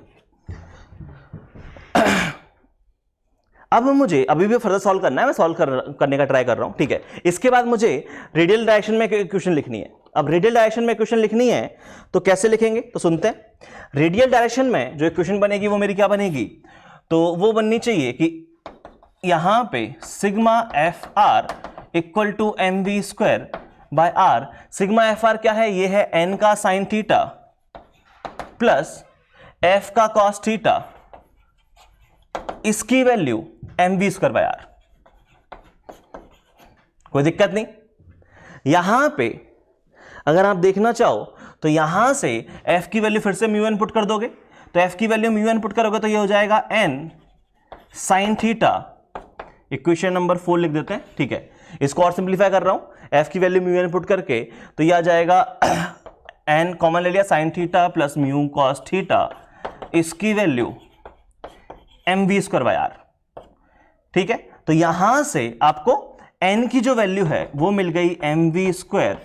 अब मुझे अभी भी फर्दर सॉल्व करना है, मैं सॉल्व करने का ट्राई कर रहा हूं, ठीक है। इसके बाद मुझे रेडियल डायरेक्शन में इक्वेशन लिखनी है। अब रेडियल डायरेक्शन में इक्वेशन लिखनी है तो कैसे लिखेंगे, तो सुनते हैं। रेडियल डायरेक्शन में जो इक्वेशन बनेगी वो मेरी क्या बनेगी, तो वो बननी चाहिए कि यहां पे sigma F r equal to mv²/r। Sigma F r क्या है, ये है n का साइन थीटा प्लस f का कॉस थीटा, इसकी वैल्यू mv²/r। कोई दिक्कत नहीं। यहां पे अगर आप देखना चाहो तो यहां से f की वैल्यू फिर से म्यू n पुट कर दोगे, तो f की वैल्यू म्यू n पुट करोगे तो ये हो जाएगा n sin theta, equation number 4 लिख देते हैं, ठीक है। इसको और सिंप्लीफाई कर रहा हूं, f की वैल्यू म्यू n पुट करके तो ये आ जाएगा n कॉमन ले लिया, sin theta plus mu cos theta, इसकी वैल्यू mv²/r, ठीक है। तो यहां से आपको n की जो वैल्यू है वो मिल गई mv²/r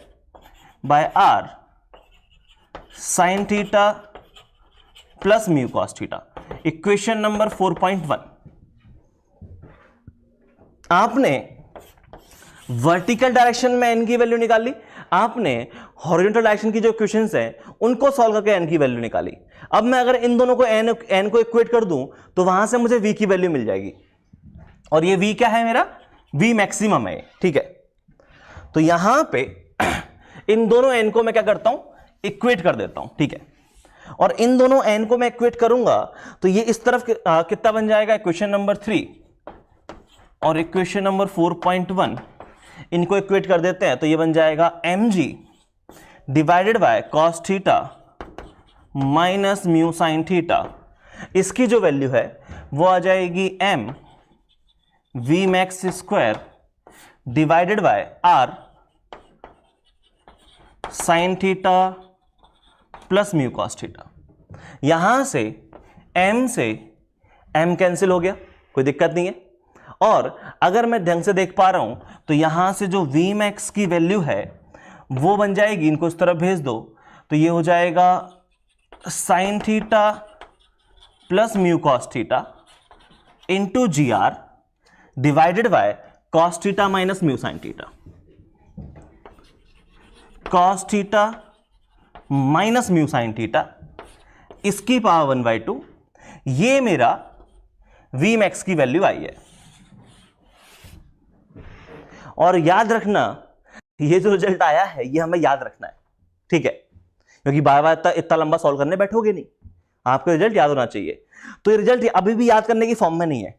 sin theta plus mu cos theta. Equation number 4.1, आपने वर्टिकल डायरेक्शन में एन की वैल्यू निकाली, आपने हॉरिजॉन्टल डायरेक्शन की जो इक्वेशंस हैं उनको सॉल्व करके एन की वैल्यू निकाली। अब मैं अगर इन दोनों को एन को इक्वेट कर दूं तो वहां से मुझे वी की वैल्यू मिल जाएगी, और ये वी क्या है, मेरा वी मैक्सिमम है, ठीक है। तो यहां पे इन दोनों एन को मैं क्या करता हूं, इक्वेट कर देता हूं, ठीक है। और इन दोनों एन को मैं इक्वेट करूंगा तो ये इस तरफ कितना बन जाएगा, इक्वेशन नंबर 3 और इक्वेशन नंबर 4.1, इनको इक्वेट कर देते हैं तो ये बन जाएगा mg divided by cos theta minus mu sine theta. इसकी जो वैल्यू है वो आ जाएगी m v max square divided by r sine theta plus mu cos theta. यहां से m कैंसिल हो गया, कोई दिक्कत नहीं है। और अगर मैं ढंग से देख पा रहा हूं तो यहां से जो वी मैक्स की वैल्यू है वो बन जाएगी, इनको इस तरफ भेज दो तो ये हो जाएगा sine theta plus mu cos theta into g r divided by cos theta minus mu sine theta. Cos theta minus mu sine theta इसकी पावर 1/2, ये मेरा वी मैक्स की वैल्यू आई है। और याद रखना ये जो रिजल्ट आया है ये हमें याद रखना है, ठीक है, क्योंकि बार बार इतना लंबा सॉल्व करने बैठोगे नहीं, आपको रिजल्ट याद होना चाहिए। तो ये रिजल्ट अभी भी याद करने की फॉर्म में नहीं है,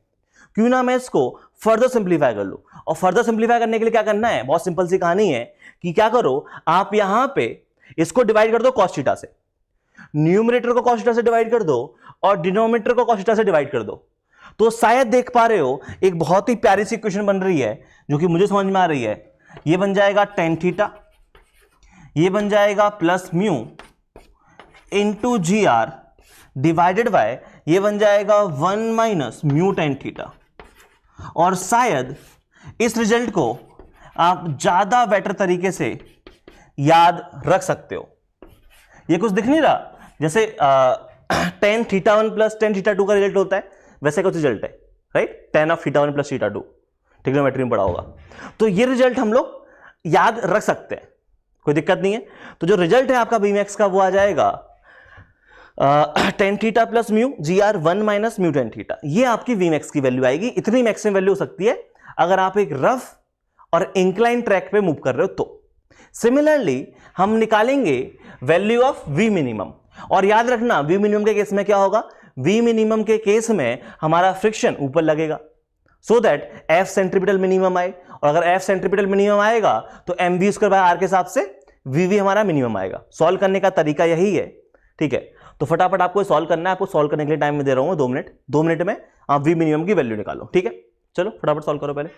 क्यों ना मैं इसको फर्दर सिंप्लीफाई कर लूं। और फर्दर सिंप्लीफाई करने के लिए क्या करना है, बहुत सिंपल सी कहानी है कि क्या करो, आप यहां पे इसको डिवाइड कर दो कॉस थीटा से, न्यूमरेटर को कॉस थीटा से डिवाइड कर दो और डिनोमिनेटर को कॉस थीटा से डिवाइड कर दो। तो शायद देख पा रहे हो एक बहुत ही प्यारी सी इक्वेशन बन रही है जो कि मुझे समझ में आ रही है। ये बन जाएगा टेन थीटा, ये बन जाएगा plus mu into g r divided by ये बन जाएगा 1 माइनस म्यू टेन थीटा। और शायद इस रिजल्ट को आप ज्यादा बेटर तरीके से याद रख सकते हो। ये कुछ दिख नहीं रहा जैसे tan theta 1 plus tan theta 2 का रिजल्ट होता है, वैसे कुछ रिजल्ट है, right, ten of theta 1 plus theta 2, trigonometry में पढ़ा होगा। तो ये रिजल्ट हम लोग याद रख सकते हैं, कोई दिक्कत नहीं है। तो जो रिजल्ट है आपका बीमैक्स का वो आ जाएगा टेन थीटा प्लस म्यू जी r 1 minus mu tan theta, ये आपकी वीमैक्स की वैल्यू आएगी। इतनी मैक्सिमम वैल्यू हो सकती है अगर आप एक रफ और इंक्लाइन ट्रैक पे मूव कर रहे हो तो। सिमिलरली हम निकालेंगे वैल्यू ऑफ वी मिनिमम, और याद रखना वी मिनिमम के केस में क्या होगा, वी मिनिमम के केस में हमारा फ्रिक्शन ऊपर लगेगा so that f centripetal minimum आए, और अगर एफ सेंट्रीपिटल मिनिमम आएगा तो m we square by r के हिसाब से वी वी हमारा मिनिमम आएगा। सॉल्व करने का तरीका यही है, ठीक है। तो फटाफट आपको सॉल्व करना है, आपको सॉल्व करने के लिए टाइम में दे रहा हूं 2 मिनट, 2 मिनट में आप वी मिनिमम की वैल्यू निकालो, ठीक है। चलो फटाफट सॉल्व करो पहले।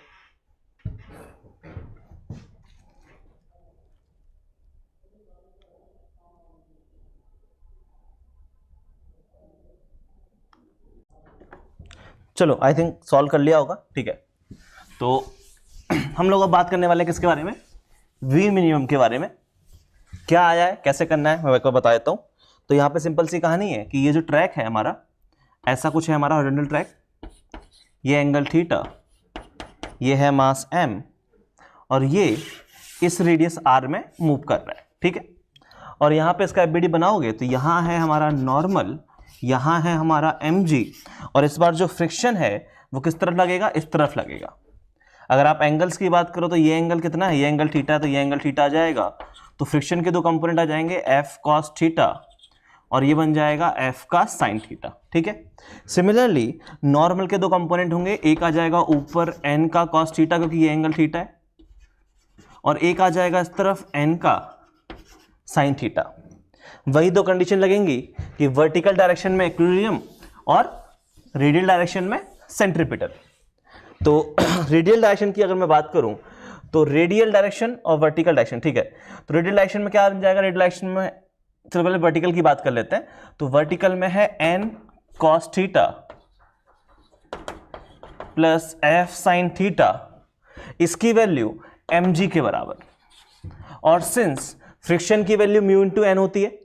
चलो आई थिंक सॉल्व कर लिया होगा, ठीक है। तो हम लोग अब बात करने वाले हैं किसके बारे में, वी मिनिमम के बारे में। क्या आया है, कैसे करना है, मैं आपको बता देता हूं। तो यहाँ पे सिंपल सी कहानी है कि ये जो ट्रैक है हमारा, ऐसा कुछ है हमारा हॉरिजॉन्टल ट्रैक, ये एंगल थीटा, ये है मास m, और ये इस रेडियस r में मूव कर रहा है, ठीक है। और यहाँ पे इसका एफबीडी बनाओगे तो यहाँ है हमारा नॉर्मल, यहाँ है हमारा mg, और इस बार जो फ्रिक्शन है वो किस तरफ लगेगा, इस तरफ लगेगा। अगर आप एंगल्स की बात करो तो ये एंगल कितना है, ये एंगल थीटा है, तो ये एंगल थीटा आ जाएगा। तो फ्रिक्शन के 2 कंपोनेंट आ जाएंगे, f cos थीटा और ये बन जाएगा f का साइन थीटा, ठीक है। सिमिलरली नॉर्मल के 2 कंपोनेंट होंगे, एक आ जाएगा ऊपर n का cos थीटा क्योंकि ये एंगल थीटा है, और एक आ जाएगा इस तरफ n का साइन थीटा। वही 2 कंडीशन लगेंगी कि वर्टिकल डायरेक्शन में इक्विलिब्रियम और रेडियल डायरेक्शन में सेंट्रीपिटल। तो रेडियल डायरेक्शन की अगर मैं बात करूं तो रेडियल डायरेक्शन और वर्टिकल डायरेक्शन, ठीक है। तो रेडियल डायरेक्शन में क्या आ जाएगा, रेडियल डायरेक्शन में चलो पहले वर्टिकल की बात कर लेते हैं। तो वर्टिकल में है n cos theta plus f sin theta, इसकी वैल्यू mg के बराबर। और सिंस फ्रिक्शन की वैल्यू म्यू इंटू एन होती है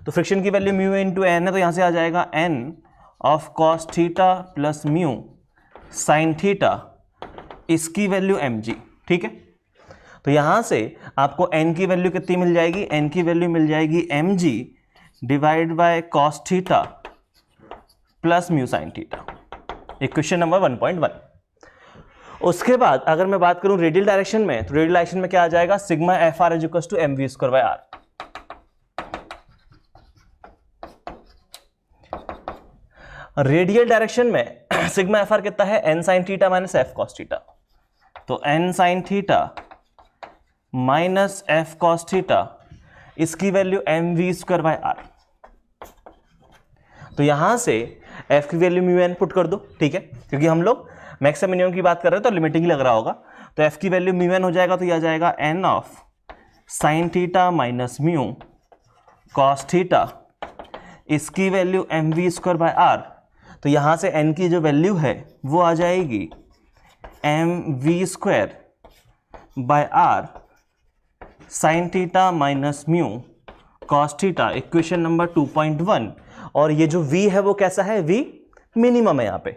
तो फ्रिक्शन की वैल्यू म्यू इंटू एन है, तो यहां से आ जाएगा N of cos theta plus mu sine theta, इसकी वैल्यू mg। ठीक है, तो यहां से आपको n की वैल्यू कितनी मिल जाएगी, n की वैल्यू मिल जाएगी mg divide by cos theta plus mu sine theta, equation number 1.1। उसके बाद अगर मैं बात करूं रेडियल डायरेक्शन में, तो रेडियल डायरेक्शन में क्या आ जाएगा, sigma F R is equal to M we square by R. Radial direction में सिग्मा एफ आर कितना है, N sine theta minus F cos theta, तो N sine theta minus F cos theta, इसकी value M we square by R. तो यहां से F की value mu N put कर दो। ठीक है, क्योंकि हम लोग मैक्सिमम मिनिमम की बात कर रहे हैं तो लिमिटिंग ही लग रहा होगा, तो एफ की वैल्यू म्यू एन हो जाएगा, तो यह आ जाएगा N of sine theta minus mu cos theta, इसकी value M we square by R. तो यहां से एन की जो वैल्यू है वो आ जाएगी m we square by r sine theta minus mu cos theta, equation number 2.1। और ये जो v है वो कैसा है, v मिनिमम है, यहां पे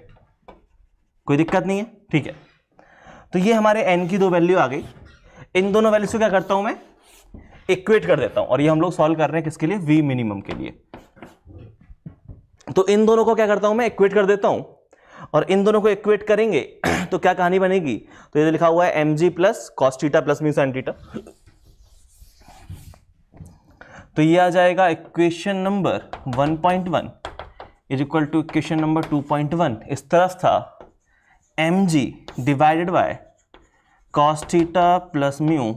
कोई दिक्कत नहीं है। ठीक है, तो ये हमारे n की दो वैल्यू आ गई। इन दोनों वैल्यू से क्या करता हूं मैं, इक्वेट कर देता हूं, और ये हम लोग सॉल्व कर रहे हैं किसके लिए, v मिनिमम के लिए। तो इन दोनों को क्या करता हूं मैं, इक्वेट कर देता हूं, और इन दोनों को इक्वेट करेंगे तो क्या कहानी बनेगी, तो ये लिखा हुआ है mg plus cos theta plus mu sine theta, तो ये आ जाएगा equation number 1.1 is equal to equation number 2.1। इस तरफ था mg divided by cos theta plus mu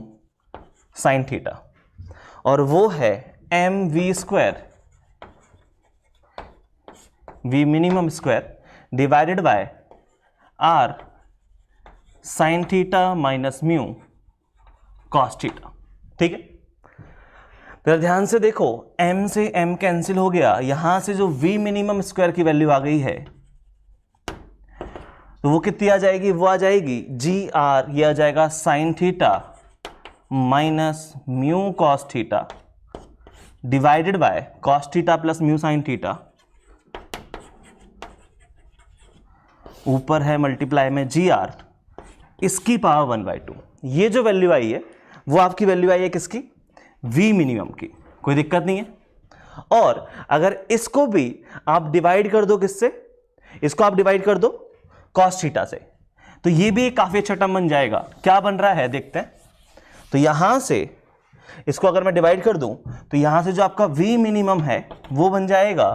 sine theta, और वो है m we square, v minimum square divided by r sine theta minus mu cos theta. ठीक है, तो ध्यान से देखो, m से m कैंसिल हो गया, यहां से जो v मिनिमम स्क्वायर की वैल्यू आ गई है तो वो कितनी आ जाएगी, वो आ जाएगी जी आर, ये आ जाएगा sine theta minus mu cos theta divided by cos theta plus mu sine theta, ऊपर है मल्टीप्लाई में जी आर, इसकी पावर 1/2। ये जो वैल्यू आई है वो आपकी वैल्यू आई है किसकी, v मिनिमम की, कोई दिक्कत नहीं है। और अगर इसको भी आप डिवाइड कर दो किससे, इसको आप डिवाइड कर दो कॉस थीटा से, तो ये भी काफी अच्छा टर्म बन जाएगा। क्या बन रहा है देखते हैं, तो यहां से इसको अगर मैं डिवाइड कर दूं तो यहां से जो आपका v मिनिमम है वो बन जाएगा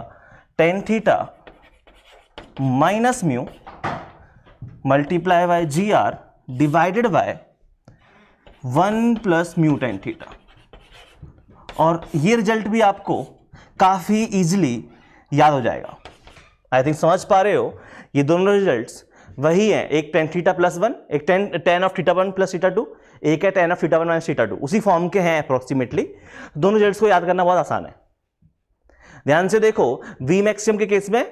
tan theta minus mu multiply by g r divided by 1 plus mu tan theta. और ये रिजल्ट भी आपको काफी इजीली याद हो जाएगा। आई थिंक समझ पा रहे हो, ये दोनों रिजल्ट्स वही हैं, एक टेन थीटा प्लस 1, एक ten of theta 1 plus theta 2, एक है ten of theta 1 minus theta 2, उसी फॉर्म के हैं अप्रोक्सीमेटली। दोनों रिजल्ट्स को याद करना बहुत आसान है। ध्यान से देखो, वी मैक्सिमम के केस में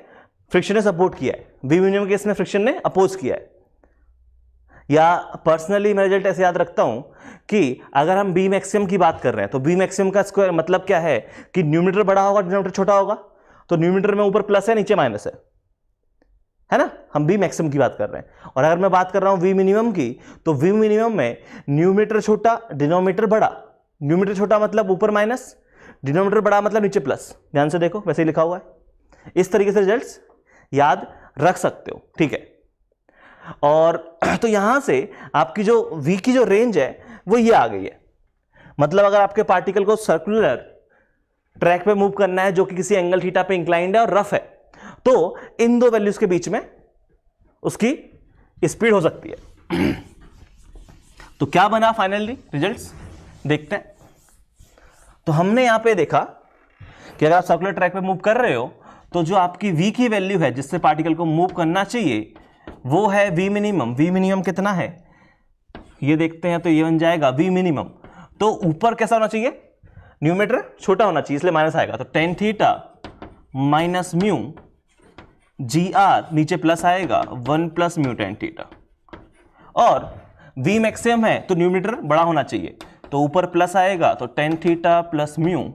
फ्रिक्शन ने सपोर्ट किया है, वी मिनिमम के केस में फ्रिक्शन ने अपोज किया है। या पर्सनली मैं रिजल्ट ऐसे याद रखता हूं कि अगर हम बी मैक्सिमम की बात कर रहे हैं तो बी मैक्सिमम का स्क्वायर मतलब क्या है कि न्यूमरेटर बड़ा होगा डिनोमिनेटर छोटा होगा, तो न्यूमरेटर में ऊपर प्लस है नीचे माइनस है ना, हम बी मैक्सिमम की बात कर रहे हैं। और अगर मैं बात कर रहा हूं वी मिनिमम की, तो वी मिनिमम में न्यूमरेटर छोटा डिनोमिनेटर बड़ा, न्यूमरेटर छोटा मतलब ऊपर माइनस, डिनोमिनेटर बड़ा मतलब नीचे प्लस। ध्यान से देखो, वैसे ही लिखा हुआ है। इस तरीके से रिजल्ट्स याद रख सकते हो, ठीक है। और तो यहां से आपकी जो v की जो रेंज है वो ये आ गई है। मतलब अगर आपके पार्टिकल को सर्कुलर ट्रैक पे मूव करना है जो कि किसी एंगल थीटा पे इंक्लाइंड है और रफ है, तो इन दो वैल्यूज के बीच में उसकी स्पीड हो सकती है। तो क्या बना फाइनली रिजल्ट्स देखते हैं। तो हमने यहां पे देखा कि अगर आप सर्कुलर ट्रैक पे मूव कर रहे हो तो जो आपकी v की वैल्यू है जिससे पार्टिकल को मूव करना चाहिए वो है v मिनिमम। v मिनिमम कितना है ये देखते हैं, तो ये बन जाएगा v मिनिमम। तो ऊपर कैसा होना चाहिए, न्यूमरेटर छोटा होना चाहिए, इसलिए माइनस आएगा, तो टेन थीटा माइनस म्यू जी आर, नीचे प्लस आएगा 1 प्लस म्यू टेन थीटा। और v मैक्सिमम है तो न्यूमरेटर बड़ा होना चाहिए, तो ऊपर प्लस आएगा, तो टेन थीटा प्लस म्यू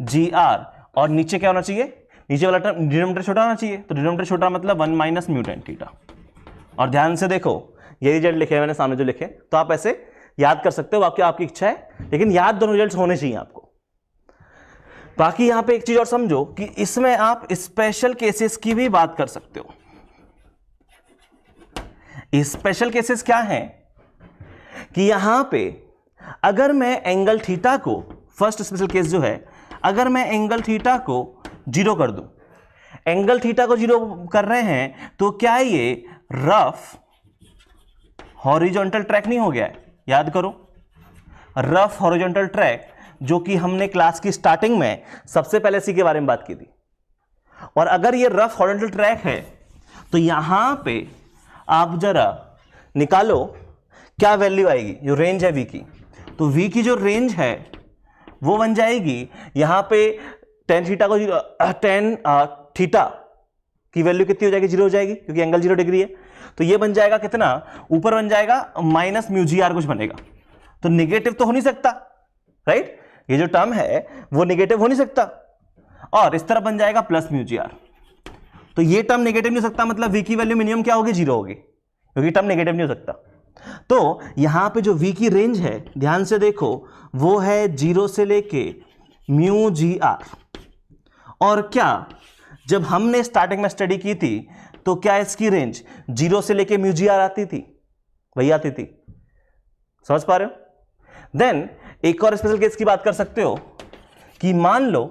जी आर और नीचे क्या होना चाहिए, नीचे वाला टर्म डिनोमिनेटर छोटा होना चाहिए, तो डिनोमिनेटर छोटा मतलब 1 माइनस म्यू टेन थीटा। और ध्यान से देखो ये रिजल्ट लिखे मैंने सामने जो लिखे, तो आप ऐसे याद कर सकते हो, आपकी इच्छा है, लेकिन याद दोनों रिजल्ट्स होने चाहिए आपको। बाकी यहां पे एक चीज और समझो कि इसमें आप स्पेशल केसेस की भी बात कर सकते हो। स्पेशल केसेस क्या है कि यहां पे अगर मैं एंगल थीटा को, फर्स्ट स्पेशल केस जो है, अगर मैं एंगल थीटा को 0 कर दूं, एंगल थीटा को 0 कर रहे हैं तो क्या ये रफ हॉरिजॉन्टल ट्रैक नहीं हो गया है? याद करो, रफ हॉरिजॉन्टल ट्रैक जो कि हमने क्लास की स्टार्टिंग में सबसे पहले इसी के बारे में बात की थी। और अगर ये रफ हॉरिजॉन्टल ट्रैक है तो यहां पे आप जरा निकालो क्या वैल्यू आएगी, जो रेंज है वी की। तो वी की जो रेंज है वो बन जाएगी यहां पे टेन थीटा को टेन थीटा की वैल्यू कितनी हो जाएगी, 0 हो जाएगी, क्योंकि एंगल 0 डिग्री है। तो ये बन जाएगा कितना, ऊपर बन जाएगा माइनस म्यू जी आर कुछ बनेगा। तो निगेटिव तो हो नहीं सकता, राइट? ये जो टर्म है वो निगेटिव हो नहीं सकता, और इस तरफ बन जाएगा प्लस म्यू जी आर। तो ये टर्म नेगेटिव नहीं हो सकता, मतलब v की वैल्यू मिनिमम क्या होगी, 0 होगी, क्योंकि टर्म नेगेटिव नहीं हो सकता। तो यहां पे जो v की रेंज है, ध्यान से देखो, वो है 0 से लेके म्यू जी आर। और क्या जब हमने स्टार्टिंग में स्टडी की थी तो क्या इसकी रेंज 0 से लेके म्यू जी आर आती थी? वही आती थी। समझ पा रहे हो? देन एक और स्पेशल केस की बात कर सकते हो कि मान लो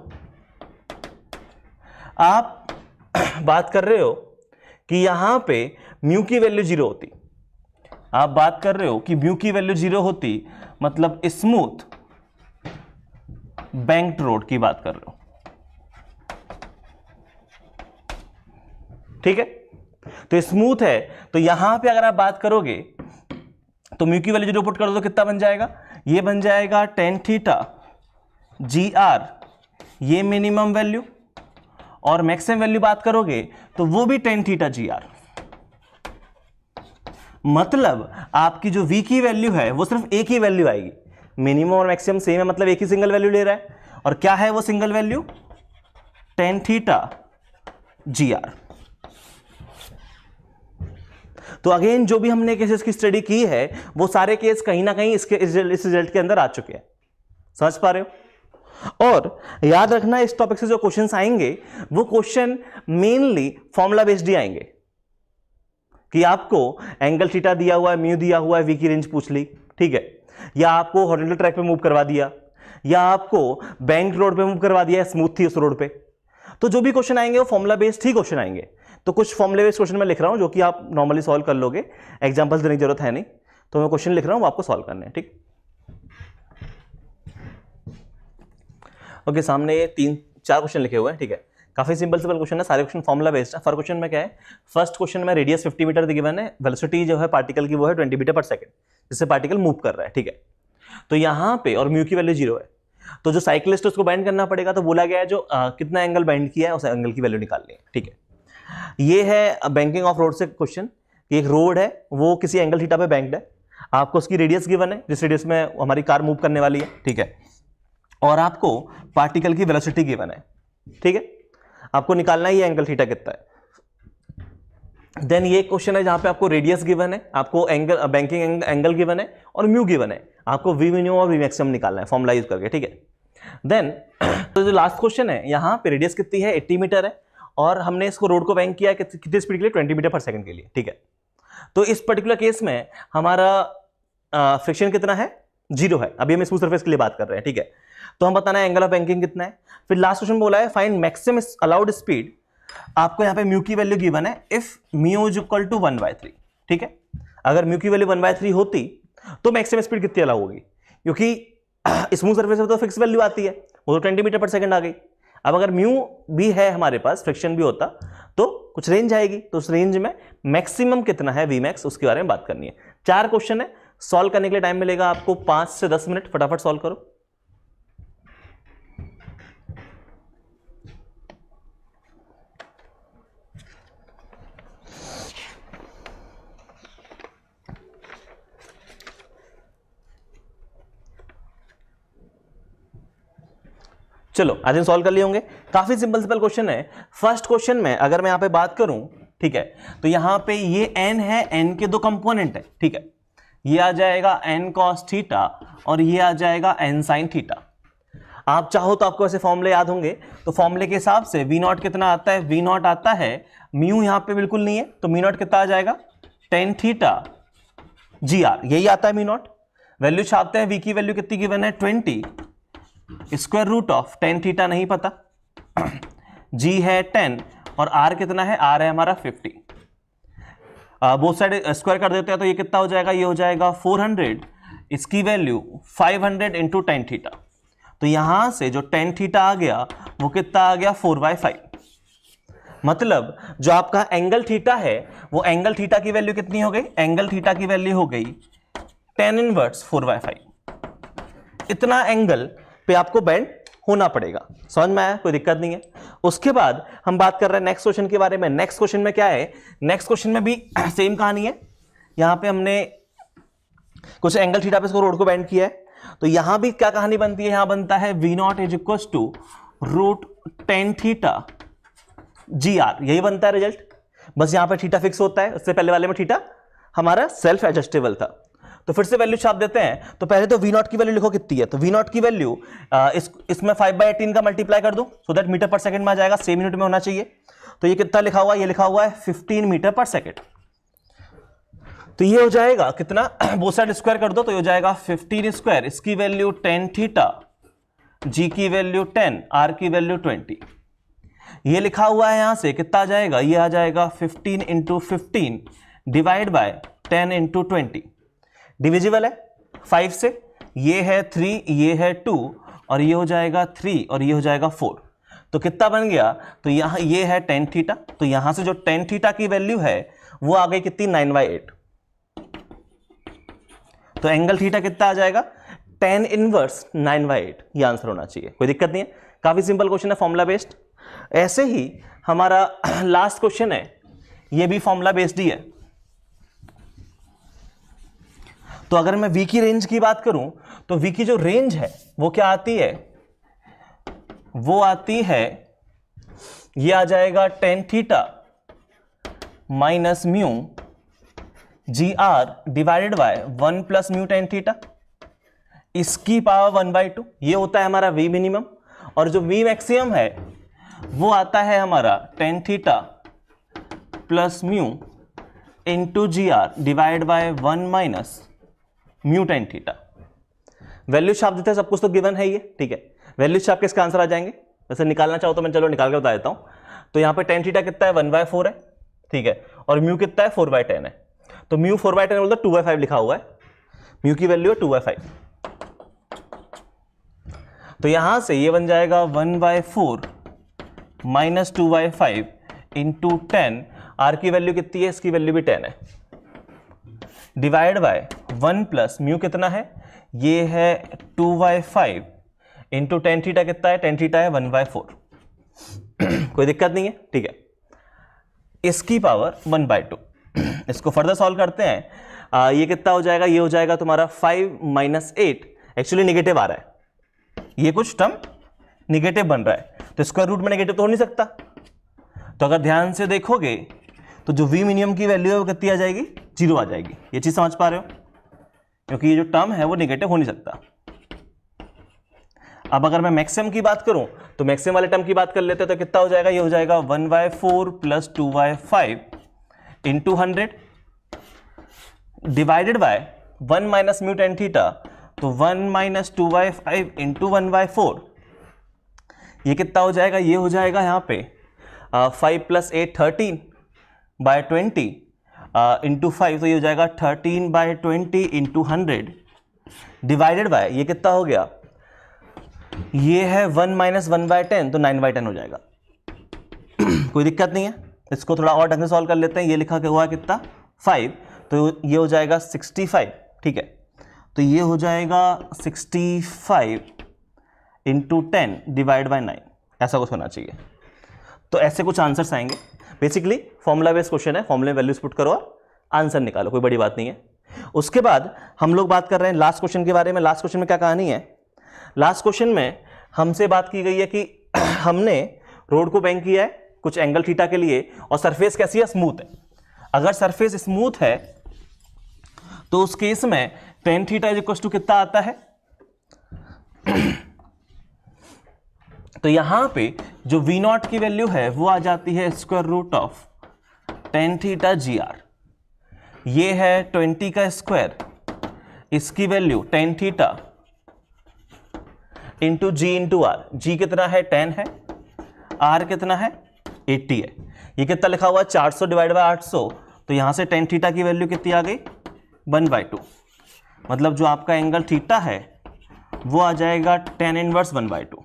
आप बात कर रहे हो कि यहां पे म्यू की वैल्यू 0 होती, आप बात कर रहे हो कि म्यू की वैल्यू 0 होती, मतलब स्मूथ बैंक्ड रोड की बात कर रहे हो, ठीक है? तो स्मूथ है, तो यहां पे अगर आप बात करोगे तो म्यू की वैल्यू 0 पुट कर दो तो कितना बन जाएगा, ये बन जाएगा टेन थीटा जी आर, ये मिनिमम वैल्यू, और मैक्सिमम वैल्यू बात करोगे तो वो भी टेन थीटा जी आर। मतलब आपकी जो v की वैल्यू है वो सिर्फ एक ही वैल्यू आएगी, मिनिमम और मैक्सिमम सेम है, मतलब एक ही सिंगल वैल्यू ले रहा है। और क्या है वो सिंगल वैल्यू, टेन थीटा जी आर। तो अगेन जो भी हमने केसेस की स्टडी की है वो सारे केस कहीं ना कहीं इसके इस रिजल्ट के अंदर आ चुके हैं। समझ पा रहे हो? और याद रखना इस टॉपिक से जो क्वेश्चंस आएंगे वो क्वेश्चन मेनली फॉर्मूला बेस्ड ही आएंगे, कि आपको एंगल थीटा दिया हुआ है, म्यू दिया हुआ है, वी की रेंज पूछ ली, ठीक है, या आपको हॉरिजॉन्टल ट्रैक पे मूव करवा दिया, या आपको बैंक रोड पे मूव करवा दिया, स्मूथ थी उस रोड पे। तो जो भी क्वेश्चन आएंगे वो फॉर्मूला बेस्ड ही क्वेश्चन आएंगे। तो कुछ फॉर्मूला बेस्ड क्वेश्चन मैं लिख रहा हूं जो कि आप नॉर्मली सॉल्व कर लोगे, एग्जांपल्स देने की जरूरत है नहीं, तो मैं क्वेश्चन लिख रहा हूं वो आपको सॉल्व करने हैं, ठीक? ओके, सामने 3-4 क्वेश्चन लिखे हुए हैं, ठीक है, काफी सिंपल क्वेश्चन है, सारे क्वेश्चन फॉर्मूला बेस्ड है। फर्स्ट क्वेश्चन में क्या है, फर्स्ट क्वेश्चन में रेडियस 50 मीटर गिवन है, वेलोसिटी जो है पार्टिकल की वो है 20 मीटर पर सेकंड, जिससे पार्टिकल मूव कर रहा है, ठीक है। तो यहां पे और म्यू की वैल्यू 0 है, तो जो साइक्लिस्ट है उसको बाइंड करना पड़ेगा, तो बोला गया है जो कितना एंगल बाइंड किया है उस एंगल की वैल्यू निकालनी है, ठीक है। ये है बैंकिंग ऑफ रोड से क्वेश्चन, एक रोड है वो किसी एंगल थीटा पे बैंक्ड है, आपको उसकी रेडियस गिवन है, जिस रेडियस में हमारी कार मूव करने वाली है, ठीक है, और आपको पार्टिकल की वेलोसिटी गिवन है, ठीक है, आपको निकालना ही है एंगल थीटा कितना है। देन ये क्वेश्चन है जहां पे आपको रेडियस गिवन है, आपको एंगल बैंकिंग एंगल गिवन है और म्यू गिवन है, आपको वी मिनिमम और वी मैक्सिमम निकालना है फॉर्मूला यूज करके, ठीक है। देन तो जो लास्ट क्वेश्चन है, यहां पे रेडियस कितनी है, 80 मीटर है, और हमने इसको रोड को बैंक किया कितनी स्पीड के लिए, 20 मीटर पर सेकंड के लिए, ठीक है। तो इस पर्टिकुलर केस में हमारा फ्रिक्शन कितना है, 0 है, अभी हम स्मूथ सरफेस के लिए बात कर रहे हैं, ठीक है। तो हम बताना है एंगल ऑफ बैंकिंग कितना है। फिर लास्ट क्वेश्चन बोला है फाइंड मैक्सिमम अलाउड स्पीड, आपको यहां पे म्यू की वैल्यू गिवन है if mu is equal to 1/3, ठीक है। अगर म्यू की वैल्यू 1/3 होती तो मैक्सिमम स्पीड कितनी अलाउ होगी, क्योंकि स्मूथ सरफेस में तो फिक्स वैल्यू आती है, वो तो 20 मीटर पर सेकंड आ गई। अब अगर म्यू भी है हमारे पास, फ्रिक्शन भी होता तो कुछ रेंज आएगी, तो उस रेंज में मैक्सिमम कितना है वी मैक्स, उसके बारे में बात करनी है। 4 क्वेश्चन है, सॉल्व करने के लिए टाइम मिलेगा आपको 5 से 10 मिनट, फटाफट सॉल्व करो। चलो आई थिंक सॉल्व कर लिए होंगे। काफी सिंपल क्वेश्चन है। फर्स्ट क्वेश्चन में अगर मैं यहां पे बात करूं, ठीक है, तो यहां पे ये n है, n के दो कंपोनेंट है, ठीक है, ये आ जाएगा n cos थीटा और ये आ जाएगा n sin थीटा। आप चाहो तो आपको ऐसे फॉर्मूले याद होंगे, तो फॉर्मूले के हिसाब से v नॉट कितना आता है, v नॉट आता है, म्यू यहां पे बिल्कुल नहीं है, तो म्यू नॉट कितना आ जाएगा, tan थीटा जी आर, यही आता है म्यू नॉट। वैल्यू छापते हैं, v की वैल्यू कितनी गिवन है 20, square root of tan theta नहीं पता, g है 10 और r कितना है, r है हमारा 50। बोथ साइड स्क्वायर कर देते हैं तो ये कितना हो जाएगा, ये हो जाएगा 400, इसकी वैल्यू 500 इंटू tan थीटा। तो यहां से जो tan थीटा आ गया वो कितना आ गया, 4/5। मतलब जो आपका एंगल थीटा है वो एंगल थीटा की वैल्यू कितनी हो गई, एंगल थीटा की वैल्यू हो गई tan इनवर्स 4/5। इतना एंगल पे आपको बेंड होना पड़ेगा। समझ में आया, कोई दिक्कत नहीं है। उसके बाद हम बात कर रहे हैं नेक्स्ट क्वेश्चन के बारे में। नेक्स्ट क्वेश्चन में क्या है, नेक्स्ट क्वेश्चन में भी सेम कहानी है। यहां पे हमने कुछ एंगल थीटा पे इसको रोड को बेंड किया है, तो यहां भी क्या कहानी बनती है, यहां बनता है v naught is equal to root tan theta ji r, यही बनता है रिजल्ट। बस यहां पर थीटा फिक्स होता है, उससे पहले वाले में थीटा हमारा सेल्फ एडजस्टेबल था। तो फिर से वैल्यू छाप देते हैं। तो पहले तो v नॉट की वैल्यू लिखो कितनी है, तो v नॉट की वैल्यू इसमें 5/18 का मल्टीप्लाई कर दो, सो दैट मीटर पर सेकंड में आ जाएगा, सेम यूनिट में होना चाहिए। तो ये कितना लिखा हुआ है, ये लिखा हुआ है 15 मीटर पर सेकंड। तो ये हो जाएगा कितना, बोथ साइड स्क्वायर कर दो तो ये हो जाएगा 15 स्क्वायर, इसकी वैल्यू tan थीटा, g की वैल्यू 10, r की वैल्यू 20। ये लिखा हुआ है, यहां से कितना आ जाएगा, ये आ जाएगा 15 into 15 divide by 10 into 20। Divisible है 5 से, ये है 3, ये है 2 और ये हो जाएगा 3 और ये हो जाएगा 4। तो कितना बन गया, तो यहां ये है tan थीटा, तो यहां से जो tan थीटा की वैल्यू है वो आ गई कितनी, 9/8। तो एंगल थीटा कितना आ जाएगा, tan इनवर्स 9/8, ये आंसर होना चाहिए। कोई दिक्कत नहीं है, काफी सिंपल क्वेश्चन है, फॉर्मूला बेस्ड। ऐसे ही हमारा लास्ट क्वेश्चन है, ये भी फॉर्मूला बेस्ड ही है। तो अगर मैं v की रेंज की बात करूं तो v की जो रेंज है वो क्या आती है, वो आती है, ये आ जाएगा tan theta minus mu ji r divided by 1 plus mu tan theta, इसकी पावर 1/2। ये होता है हमारा v मिनिमम, और जो v मैक्सिमम है वो आता है हमारा tan theta plus mu into g r divide by 1 minus mu tan theta. Value छाप देते हैं, सब कुछ तो गिवन है ये, ठीक है। वैल्यू छाप के इसका आंसर आ जाएंगे। वैसे निकालना चाहो तो मैं चलो निकाल के बता देता हूं। तो यहां पे tan थीटा कितना है, 1/4 है, ठीक है, और म्यू कितना है, 4/10 है। तो म्यू 4/10 बोलता 2/5 लिखा हुआ है, म्यू की वैल्यू है 2/5। तो यहां से ये बन जाएगा 1/4 माइनस 2/5 इंटू 10, आर की वैल्यू कितनी है, इसकी वैल्यू भी 10 है, डिवाइड बाय 1 प्लस म्यू कितना है, ये है 2/5 इंटू tan थीटा कितना है, tan थीटा है 1/4। कोई दिक्कत नहीं है, ठीक है, इसकी पावर 1/2। इसको फर्दर सॉल्व करते हैं। ये कितना हो जाएगा, ये हो जाएगा तुम्हारा 5 माइनस 8, एक्चुअली निगेटिव आ रहा है, ये कुछ टर्म निगेटिव बन रहा है, तो स्क्वायर रूट में नेगेटिव तो हो नहीं सकता। तो अगर ध्यान से देखोगे तो जो v मिनिमम की वैल्यू है वो कितनी आ जाएगी, 0 आ जाएगी। ये चीज समझ पा रहे हो, क्योंकि ये जो टर्म है वो निगेटिव हो नहीं सकता। अब अगर मैं मैक्सिमम की बात करूं तो मैक्सिमम वाले टर्म की बात कर लेते हैं, तो कितना हो जाएगा, ये हो जाएगा 1/4 plus 2/5 into 100 divided by 1 minus mu tan theta, तो 1 माइनस 2/5 इंटू 1/4। ये कितना हो जाएगा, ये हो जाएगा यहाँ पे 5 प्लस 8 13 बाय 20 इंटू 5, तो ये हो जाएगा 13/20 इंटू 100 डिवाइडेड बाय, ये कितना हो गया, ये है 1 माइनस 1/10, तो 9/10 हो जाएगा। कोई दिक्कत नहीं है, इसको थोड़ा और ढंग से सॉल्व कर लेते हैं। ये लिखा हुआ है कितना, 5, तो ये हो जाएगा 65, ठीक है। तो ये हो जाएगा 65 इंटू 10 डिवाइड बाय 9, ऐसा कुछ होना चाहिए। तो ऐसे कुछ आंसर्स आएंगे। बेसिकली फॉर्मूला बेस्ड क्वेश्चन है, फॉर्मूले वैल्यूज पुट करो और आंसर निकालो, कोई बड़ी बात नहीं है। उसके बाद हम लोग बात कर रहे हैं लास्ट क्वेश्चन के बारे में। लास्ट क्वेश्चन में क्या कहानी है, लास्ट क्वेश्चन में हमसे बात की गई है कि हमने रोड को बेंड किया है कुछ एंगल थीटा के लिए और सरफेस कैसी है, स्मूथ है। अगर सरफेस स्मूथ है तो उस केस में tan theta is equal to कितना आता है, तो यहां पे जो वी नॉट की वैल्यू है वो आ जाती है square root of tan theta ji R. ये है 20 का स्क्वायर, इसकी value tan theta into G into R. G कितना है 10 है, आर कितना है 80 है। ये कितना लिखा हुआ है 400 डिवाइड बाय 800, तो यहां से टेन थीटा की वैल्यू कितनी आ गई 1/2। मतलब जो आपका एंगल थीटा है वो आ जाएगा tan इनवर्स 1/2।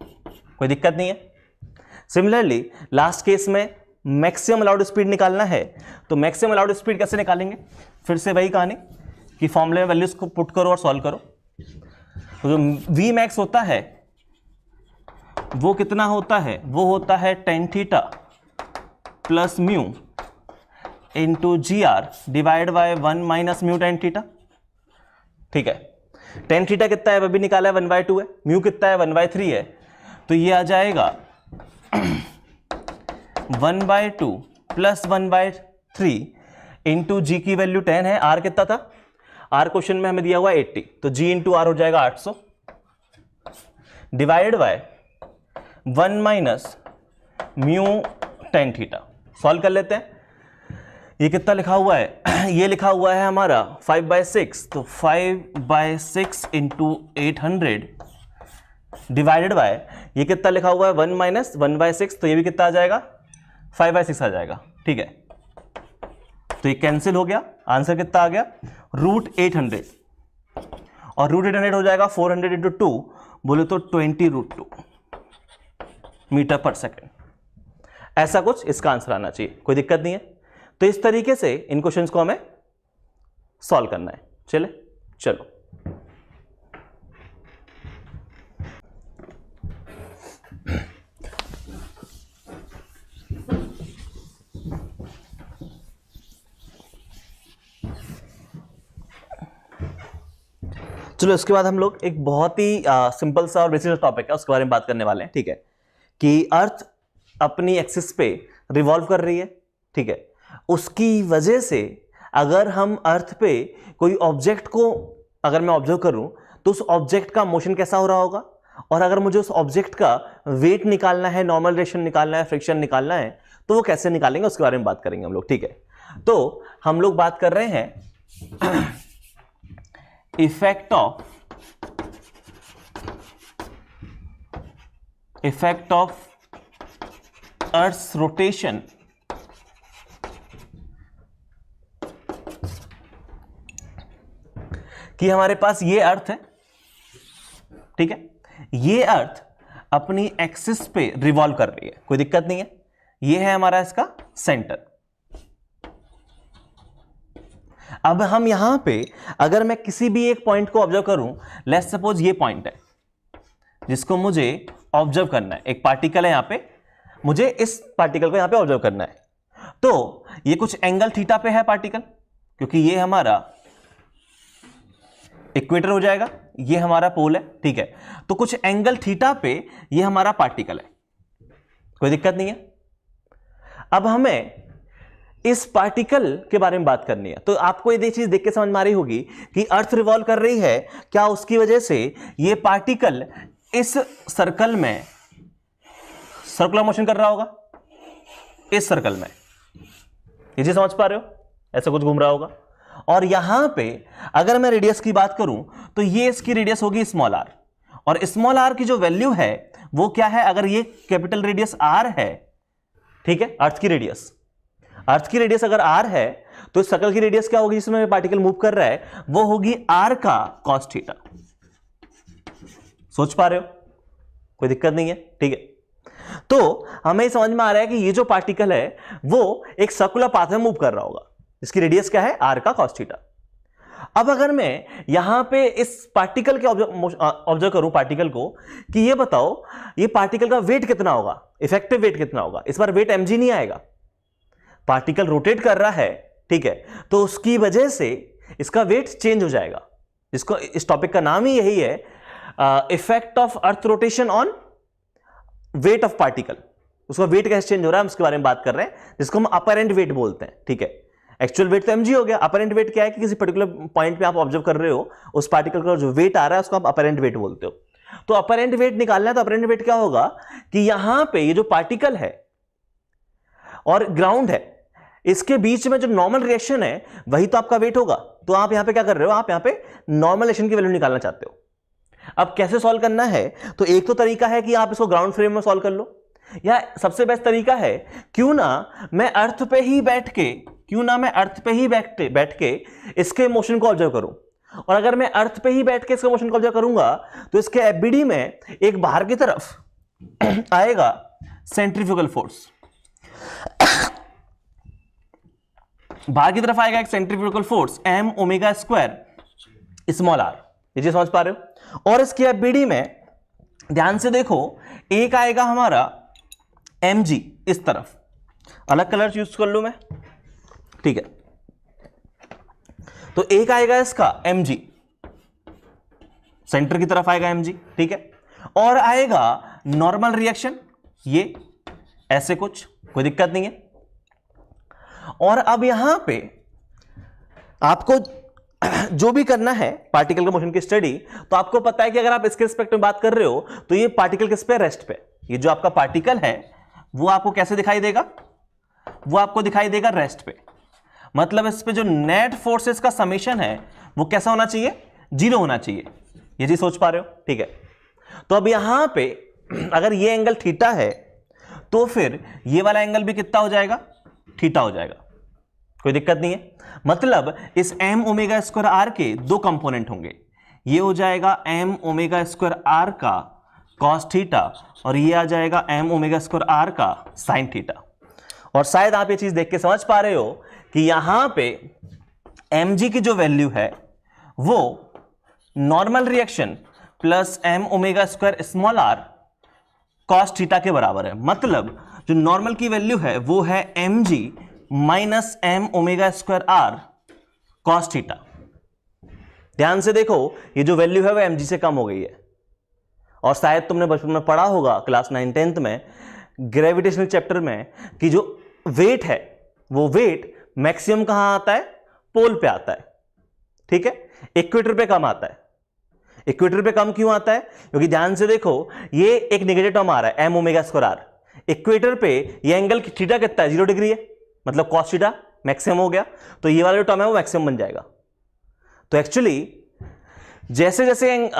कोई दिक्कत नहीं है। सिमिलरली लास्ट केस में मैक्सिमम अलाउड स्पीड निकालना है, तो मैक्सिमम अलाउड स्पीड कैसे निकालेंगे, फिर से वही कहानी कि फॉर्मूले में वैल्यूज को पुट करो और सॉल्व करो। तो जो वी मैक्स होता है वो कितना होता है, वो होता है tan theta plus mu into g r divide by 1 minus mu tan theta. ठीक है, tan थीटा कितना है अभी निकाला है 1/2 है, म्यू कितना है 1/3 है, तो ये आ जाएगा 1/2 प्लस 1/3 इंटू जी की वैल्यू 10 है, आर कितना था, आर क्वेश्चन में हमें दिया हुआ 80, तो जी इंटू आर हो जाएगा 800 divide by 1 minus mu tan theta. Solve कर लेते हैं। ये कितना लिखा हुआ है, ये लिखा हुआ है हमारा 5/6, तो 5/6 इंटू 800 डिवाइडेड बाय ये कितना लिखा हुआ है 1 माइनस 1/6, तो ये भी कितना आ जाएगा 5/6 आ जाएगा। ठीक है, तो ये कैंसिल हो गया, आंसर कितना आ गया √800, और √800 हो जाएगा 400 इंटू 2, बोले तो 20√2 मीटर पर सेकेंड। ऐसा कुछ इसका आंसर आना चाहिए, कोई दिक्कत नहीं है। तो इस तरीके से इन क्वेश्चंस को हमें सॉल्व करना है। चलो चलो इसके बाद हम लोग एक बहुत ही सिंपल सा और बेसिक टॉपिक है उसके बारे में बात करने वाले हैं। ठीक है, कि अर्थ अपनी एक्सिस पे रिवॉल्व कर रही है। ठीक है, उसकी वजह से अगर हम अर्थ पे कोई ऑब्जेक्ट को अगर मैं ऑब्जर्व करूं तो उस ऑब्जेक्ट का मोशन कैसा हो रहा होगा, और अगर मुझे उस ऑब्जेक्ट का वेट निकालना है, नॉर्मल रिलेशन निकालना है, फ्रिक्शन निकालना है, तो वो कैसे निकालेंगे उसके बारे में बात करेंगे हम लोग। ठीक है, तो हम लोग बात कर रहे हैं इफेक्ट ऑफ अर्थ्स रोटेशन कि हमारे पास ये अर्थ है। ठीक है, ये अर्थ अपनी एक्सिस पे रिवॉल्व कर रही है, कोई दिक्कत नहीं है। ये है हमारा इसका सेंटर। अब हम यहां पे अगर मैं किसी भी एक पॉइंट को ऑब्जर्व करूं, लेट्स सपोज ये पॉइंट है जिसको मुझे ऑब्जर्व करना है, एक पार्टिकल है यहां पे, मुझे इस पार्टिकल को यहां पे ऑब्जर्व करना है। तो ये कुछ एंगल थीटा पे है पार्टिकल, क्योंकि ये हमारा इक्वेटर हो जाएगा, ये हमारा पोल है। ठीक है, तो कुछ एंगल थीटा पे ये हमारा पार्टिकल है, कोई दिक्कत नहीं है। अब हमें इस पार्टिकल के बारे में बात करनी है, तो आपको ये चीज देख के समझ में आ रही होगी कि अर्थ रिवॉल्व कर रही है, क्या उसकी वजह से ये पार्टिकल इस सर्कल में सर्कुलर मोशन कर रहा होगा, इस सर्कल में, ये चीज समझ पा रहे हो, ऐसा कुछ घूम रहा होगा। और यहां पे अगर मैं रेडियस की बात करूं तो ये इसकी रेडियस होगी स्मॉल आर, और स्मॉल आर की जो वैल्यू है वो क्या है, अगर ये कैपिटल रेडियस आर है, ठीक है, अर्थ की रेडियस अगर आर है तो इस सर्कल की रेडियस क्या होगी जिसमें पार्टिकल मूव कर रहा है, वो होगी आर का कॉस थीटा। सोच पा रहे हो, कोई दिक्कत नहीं है। ठीक है, तो हमें समझ में आ रहा है कि ये जो पार्टिकल है वो एक सर्कुलर पाथ में मूव कर रहा होगा, इसकी रेडियस क्या है, आर का कॉस थीटा। अब अगर मैं यहां पे इस पार्टिकल के ऑब्जर्व करूं पार्टिकल को, कि ये बताओ ये पार्टिकल का वेट कितना होगा, इफेक्टिव वेट कितना होगा। इस बार वेट mg नहीं आएगा, पार्टिकल रोटेट कर रहा है, ठीक है, तो उसकी वजह से इसका वेट चेंज हो जाएगा। इसको इस टॉपिक का नाम ही यही है, effect of earth rotation on weight of particle, उसका वेट कैसे चेंज हो रहा है उसके बारे में बात कर रहे हैं, जिसको हम अपरेंट वेट बोलते हैं। ठीक है, एक्चुअल वेट तो mg हो गया, अपरेंट वेट क्या है कि किसी पर्टिकुलर पॉइंट पे आप ऑब्जर्व कर रहे हो, उस पार्टिकल का जो वेट आ रहा है उसको आप अपरेंट वेट बोलते हो। तो अपरेंट वेट निकालना है तो अपरेंट वेट क्या होगा कि यहां पे ये जो पार्टिकल है और ग्राउंड है, इसके बीच में जो नॉर्मल रिएक्शन है वही तो आपका वेट होगा। तो आप यहां पे क्या कर रहे हो, आप यहां पे नॉर्मल रिएक्शन की वैल्यू निकालना चाहते हो। अब कैसे सॉल्व करना है, तो एक तो तरीका है कि आप इसको ग्राउंड फ्रेम में सॉल्व कर लो, या सबसे बेस्ट तरीका है क्यों ना मैं अर्थ पे ही बैठ के इसके मोशन को ऑब्जर्व करूं। और अगर मैं अर्थ पे ही बैठ के इसके मोशन को ऑब्जर्व करूंगा तो इसके एफबीडी में एक बाहर की तरफ आएगा सेंट्रीफ्यूगल फोर्स, बाहर की तरफ आएगा एक centrifugal force m omega square small r, ये चीज समझ पा रहे हो। और इसकी एफबीडी में ध्यान से देखो, एक आएगा हमारा mg इस तरफ, अलग कलर यूज कर लूं मैं, ठीक है। तो एक आएगा इसका mg, सेंटर की तरफ आएगा mg, ठीक है। और आएगा नॉर्मल रिएक्शन, ये ऐसे कुछ, कोई दिक्कत नहीं है। और अब यहां पे आपको जो भी करना है पार्टिकल के मोशन की स्टडी, तो आपको पता है कि अगर आप इसके रिस्पेक्ट में बात कर रहे हो तो ये पार्टिकल किस पे, रेस्ट पे। ये जो आपका पार्टिकल है वो आपको कैसे दिखाई देगा, वो आपको दिखाई देगा रेस्ट पे। मतलब इस पे जो नेट फोर्सेस का समेशन है वो कैसा होना चाहिए, 0 होना चाहिए। ये चीज सोच पा रहे हो, ठीक है। तो अब यहां पे अगर ये एंगल थीटा है तो फिर ये वाला एंगल भी कितना हो जाएगा, थीटा हो जाएगा, कोई दिक्कत नहीं है। मतलब इस m ओमेगा स्क्वायर r के दो कंपोनेंट होंगे, ये हो जाएगा m ओमेगा स्क्वायर r का cos थीटा और ये आ जाएगा m ओमेगा स्क्वायर r का sin थीटा। और शायद आप ये चीज देख के समझ पा रहे हो कि यहां पे mg की जो वैल्यू है वो normal reaction plus m omega square small r cos theta के बराबर है। मतलब जो नॉर्मल की वैल्यू है वो है mg minus m omega square r cos theta. ध्यान से देखो, ये जो वैल्यू है वो mg से कम हो गई है। और शायद तुमने बचपन में पढ़ा होगा क्लास 9-10th में ग्रेविटेशनल चैप्टर में कि जो वेट है वो वेट मैक्सिमम कहां आता है, पोल पे आता है, ठीक है। इक्वेटर पे कम आता है। इक्वेटर पे कम क्यों आता है, क्योंकि ध्यान से देखो ये एक नेगेटिव टर्म आ रहा है m omega square r, equator पे ये एंगल थीटा कितना है, 0 डिग्री है, मतलब cos थीटा मैक्सिमम हो गया, तो ये वाला जो टर्म है वो मैक्सिमम बन जाएगा। तो एक्चुअली जैसे जैसे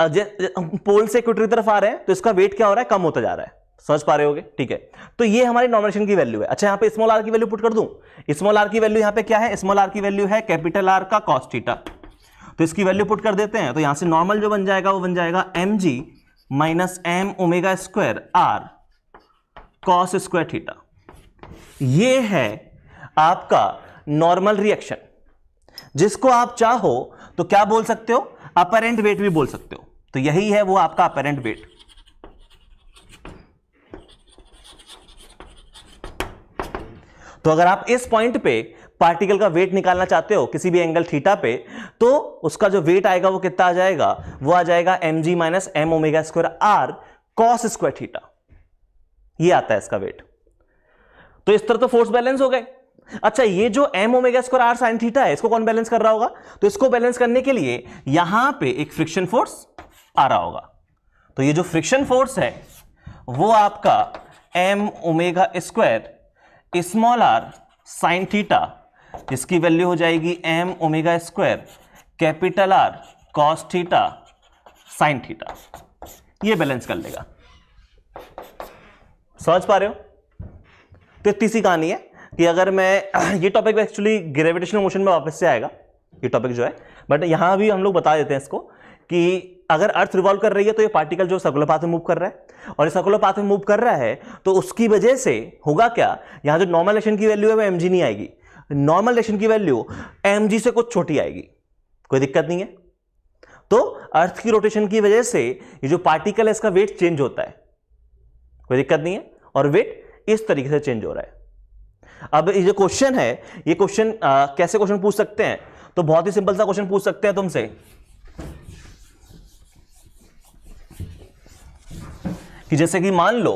पोल से इक्वेटर की तरफ आ रहे हैं तो इसका वेट क्या हो रहा है, कम होता जा रहा है। समझ पा रहे होगे, ठीक है। तो ये हमारी नॉर्मल की वैल्यू है। अच्छा, यहां पे स्मॉल r की वैल्यू पुट कर दूं। स्मॉल r की वैल्यू यहां पे क्या है, स्मॉल r की वैल्यू है कैपिटल R का cos थीटा, तो इसकी वैल्यू पुट कर देते हैं। तो यहां से नॉर्मल जो बन जाएगा वो बन जाएगा mg minus m omega square r cos square theta. ये है आपका नॉर्मल रिएक्शन, जिसको आप चाहो तो क्या बोल सकते हो, अपरेंट वेट भी बोल सकते हो। तो यही है वो आपका अपरेंट वेट। तो अगर आप इस पॉइंट पे पार्टिकल का वेट निकालना चाहते हो किसी भी एंगल थीटा पे, तो उसका जो वेट आएगा वो कितना आ जाएगा, वो आ जाएगा mg minus m omega square r cos square theta. ये आता है इसका वेट। तो इस तरह तो फोर्स बैलेंस हो गए। अच्छा, ये जो m omega square r sin theta है इसको कौन बैलेंस कर रहा होगा, तो इसको बैलेंस करने के लिए यहां पे एक फ्रिक्शन फोर्स आ रहा होगा। तो ये जो फ्रिक्शन फोर्स है वो आपका m omega square small r sin theta, इसकी वैल्यू हो जाएगी m omega square capital R cos theta sin theta. ये बैलेंस कर लेगा। समझ पा रहे हो। तो इतनी सी कहानी है कि अगर मैं ये टॉपिक एक्चुअली ग्रेविटेशनल मोशन में वापस से आएगा ये टॉपिक जो है, बट यहां भी हम लोग बता देते हैं इसको कि अगर अर्थ रिवॉल्व कर रही है तो ये पार्टिकल जो सर्कुलर पाथ में मूव कर रहा है, और ये सर्कुलर पाथ में मूव कर रहा है तो उसकी वजह से होगा क्या, यहां जो नॉर्मल रिएक्शन की वैल्यू है वो mg नहीं आएगी, नॉर्मल रिएक्शन की वैल्यू mg से कुछ छोटी आएगी, कोई दिक्कत नहीं है। तो अर्थ की रोटेशन की वजह से ये जो पार्टिकल है इसका वेट चेंज होता है, कोई दिक्कत नहीं है, और वेट इस तरीके से चेंज हो रहा है। अब ये जो क्वेश्चन है, ये क्वेश्चन कैसे क्वेश्चन पूछ सकते हैं, तो बहुत ही सिंपल सा क्वेश्चन पूछ सकते हैं तुमसे कि जैसे कि मान लो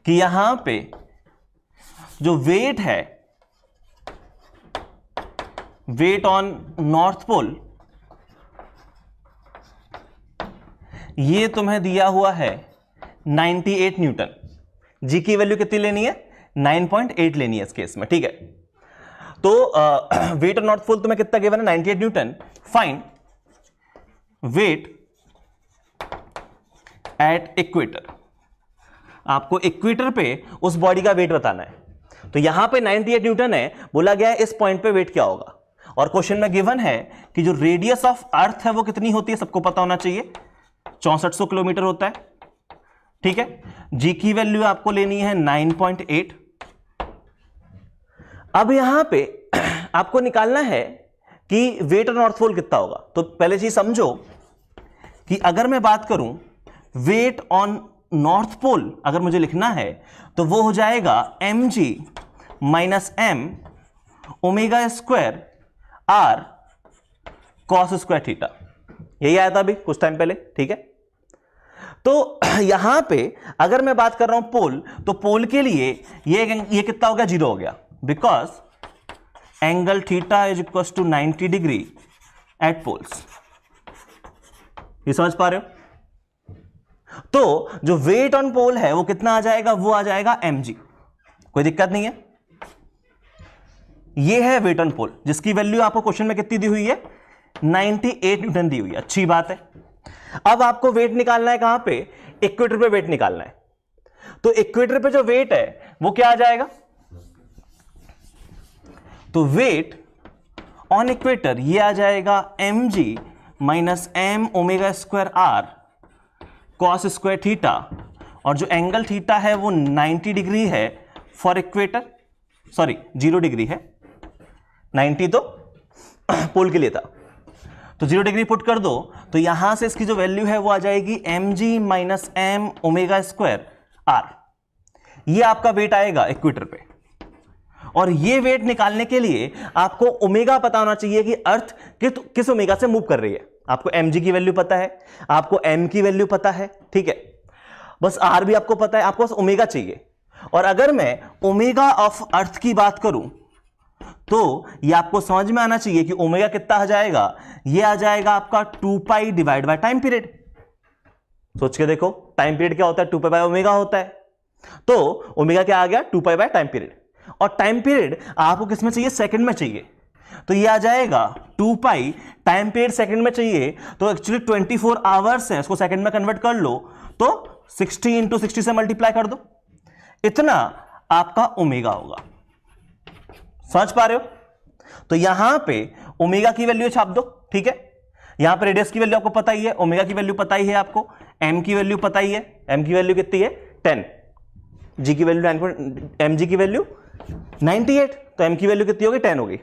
कि यहां पे जो वेट है, वेट ऑन नॉर्थ पोल, ये तुम्हें दिया हुआ है 98 न्यूटन। जी की वैल्यू कितनी लेनी है? 9.8 लेनी है इस केस में, ठीक है। तो वेट ऑन नॉर्थ पोल तुम्हें कितना गिवन है? 98 Newton. Find wait at equator. आपको इक्वेटर पे उस बॉडी का वेट बताना है। तो यहां पे 98 न्यूटन है, बोला गया है इस पॉइंट पे वेट क्या होगा। और क्वेश्चन में गिवन है कि जो रेडियस ऑफ अर्थ है वो कितनी होती है, सबको पता होना चाहिए, 6400 किलोमीटर होता है, ठीक है। जी की वैल्यू आपको लेनी है 9.8। अब यहां पे आपको निकालना है कि वेट ऑन नॉर्थ पोल कितना होगा। तो पहले चीज समझो कि अगर मैं बात करूं वेट ऑन नॉर्थ पोल, अगर मुझे लिखना है तो वो हो जाएगा mg minus m omega square r cos square theta. यही आया था अभी कुछ टाइम पहले, ठीक है। तो यहां पे अगर मैं बात कर रहा हूं पोल, तो पोल के लिए ये कितना हो गया? 0 हो गया, because angle theta is equal to 90 degree at poles. ये समझ पा रहे हो? तो जो वेट ऑन पोल है वो कितना आ जाएगा? वो आ जाएगा mg। कोई दिक्कत नहीं है। ये है वेट ऑन पोल, जिसकी वैल्यू आपको क्वेश्चन में कितनी दी हुई है? 98 न्यूटन दी हुई है। अच्छी बात है। अब आपको वेट निकालना है कहां पे? इक्वेटर पे वेट निकालना है। तो इक्वेटर पे जो वेट है वो क्या आ जाएगा? तो वेट ऑन इक्वेटर ये आ जाएगा mg minus m omega square r cos square theta, और जो एंगल थीटा है वो 90 डिग्री है फॉर इक्वेटर, सॉरी 0 डिग्री है, 90 तो पोल के लिए था। तो 0 डिग्री पुट कर दो, तो यहां से इसकी जो वैल्यू है वो आ जाएगी mg minus m omega square r। ये आपका वेट आएगा इक्वेटर पे। और ये वेट निकालने के लिए आपको ओमेगा पता होना चाहिए कि अर्थ किस ओमेगा से मूव कर रही है। आपको mg की वैल्यू पता है, आपको m की वैल्यू पता है, ठीक है। बस r भी आपको पता है, आपको बस ओमेगा चाहिए। और अगर मैं ओमेगा ऑफ अर्थ की बात करूं तो ये आपको समझ में आना चाहिए कि ओमेगा कितना आ जाएगा? ये आ जाएगा आपका 2 pi divide by time period. सोच के देखो, टाइम पीरियड क्या होता है? 2 पाई बाय ओमेगा होता है। तो ओमेगा क्या आ गया? 2 पाई बाय टाइम पीरियड। और टाइम पीरियड आपको किस में चाहिए? सेकंड में चाहिए। तो ये आ जाएगा 2 पाई, टाइम पीरियड सेकंड में चाहिए, तो एक्चुअली 24 आवर्स है, इसको सेकंड में कन्वर्ट कर लो, तो 60 इंटू 60 से मल्टीप्लाई कर दो, इतना आपका ओमेगा होगा। समझ पा रहे हो? तो यहां पे ओमेगा की वैल्यू छाप दो, ठीक है। यहां पे रेडियस की वैल्यू आपको पता ही है, ओमेगा की वैल्यू पता ही है आपको, m की वैल्यू पता ही है। m की वैल्यू कितनी है? 10। g की वैल्यू mg की वैल्यू 98, तो m की वैल्यू कितनी होगी? 10 होगी।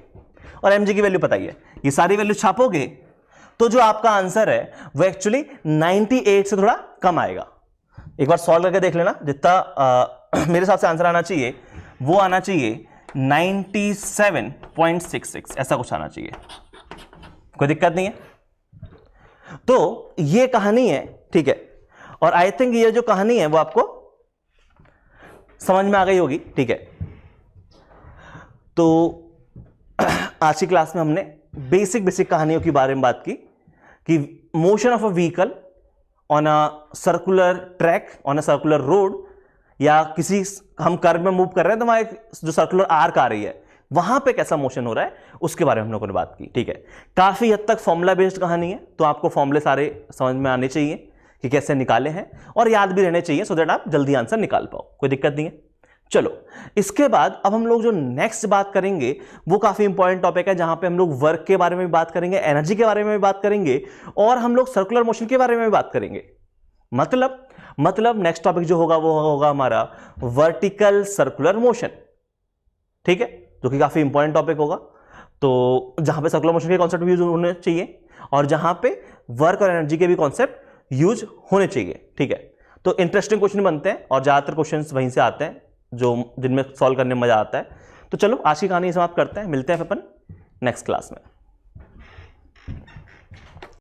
और mg की वैल्यू पता ही है। ये सारी वैल्यू छापोगे तो जो आपका आंसर है वो एक्चुअली 98 से थोड़ा कम आएगा। एक बार सॉल्व करके देख लेना, जितना मेरे हिसाब से आंसर आना चाहिए वो आना चाहिए 97.66, ऐसा कुछ आना चाहिए। कोई दिक्कत नहीं है। तो ये कहानी है, ठीक है। और आई थिंक ये जो कहानी है वो आपको समझ में आ गई होगी, ठीक है। तो आज की क्लास में हमने बेसिक कहानियों के बारे में बात की कि motion of a vehicle on a circular track, on a circular road, या किसी हम कर्व में मूव कर रहे हैं तो वहां एक जो सर्कुलर आर्क आ रही है वहां पे कैसा मोशन हो रहा है उसके बारे में हम लोगों ने बात की, ठीक है। काफी हद तक फॉर्मूला बेस्ड कहानी है, तो आपको फॉर्मूले सारे समझ में आने चाहिए कि कैसे निकाले हैं, और याद भी रहने चाहिए, सो दैट आप जल्दी आंसर निकाल पाओ। कोई दिक्कत नहीं है। चलो, इसके बाद अब हम लोग जो नेक्स्ट बात करेंगे वो काफी इंपॉर्टेंट टॉपिक है, जहां पे हम लोग वर्क के बारे में भी बात करेंगे, एनर्जी के बारे में भी बात करेंगे, और हम लोग सर्कुलर मोशन के बारे में भी बात करेंगे। मतलब नेक्स्ट टॉपिक जो होगा वो होगा हमारा वर्टिकल सर्कुलर मोशन, ठीक है, जो कि काफी इंपॉर्टेंट टॉपिक होगा। तो जहां पे सर्कुलर मोशन के कॉन्सेप्ट यूज होने चाहिए और जहां पे वर्क और एनर्जी के भी कॉन्सेप्ट यूज होने चाहिए, ठीक है। तो इंटरेस्टिंग क्वेश्चन बनते हैं और ज्यादातर क्वेश्चंस वहीं से आते हैं जो जिनमें सॉल्व करने में मजा आता है। तो चलो, आज की कहानी समाप्त करते हैं, मिलते हैं अपन नेक्स्ट क्लास में।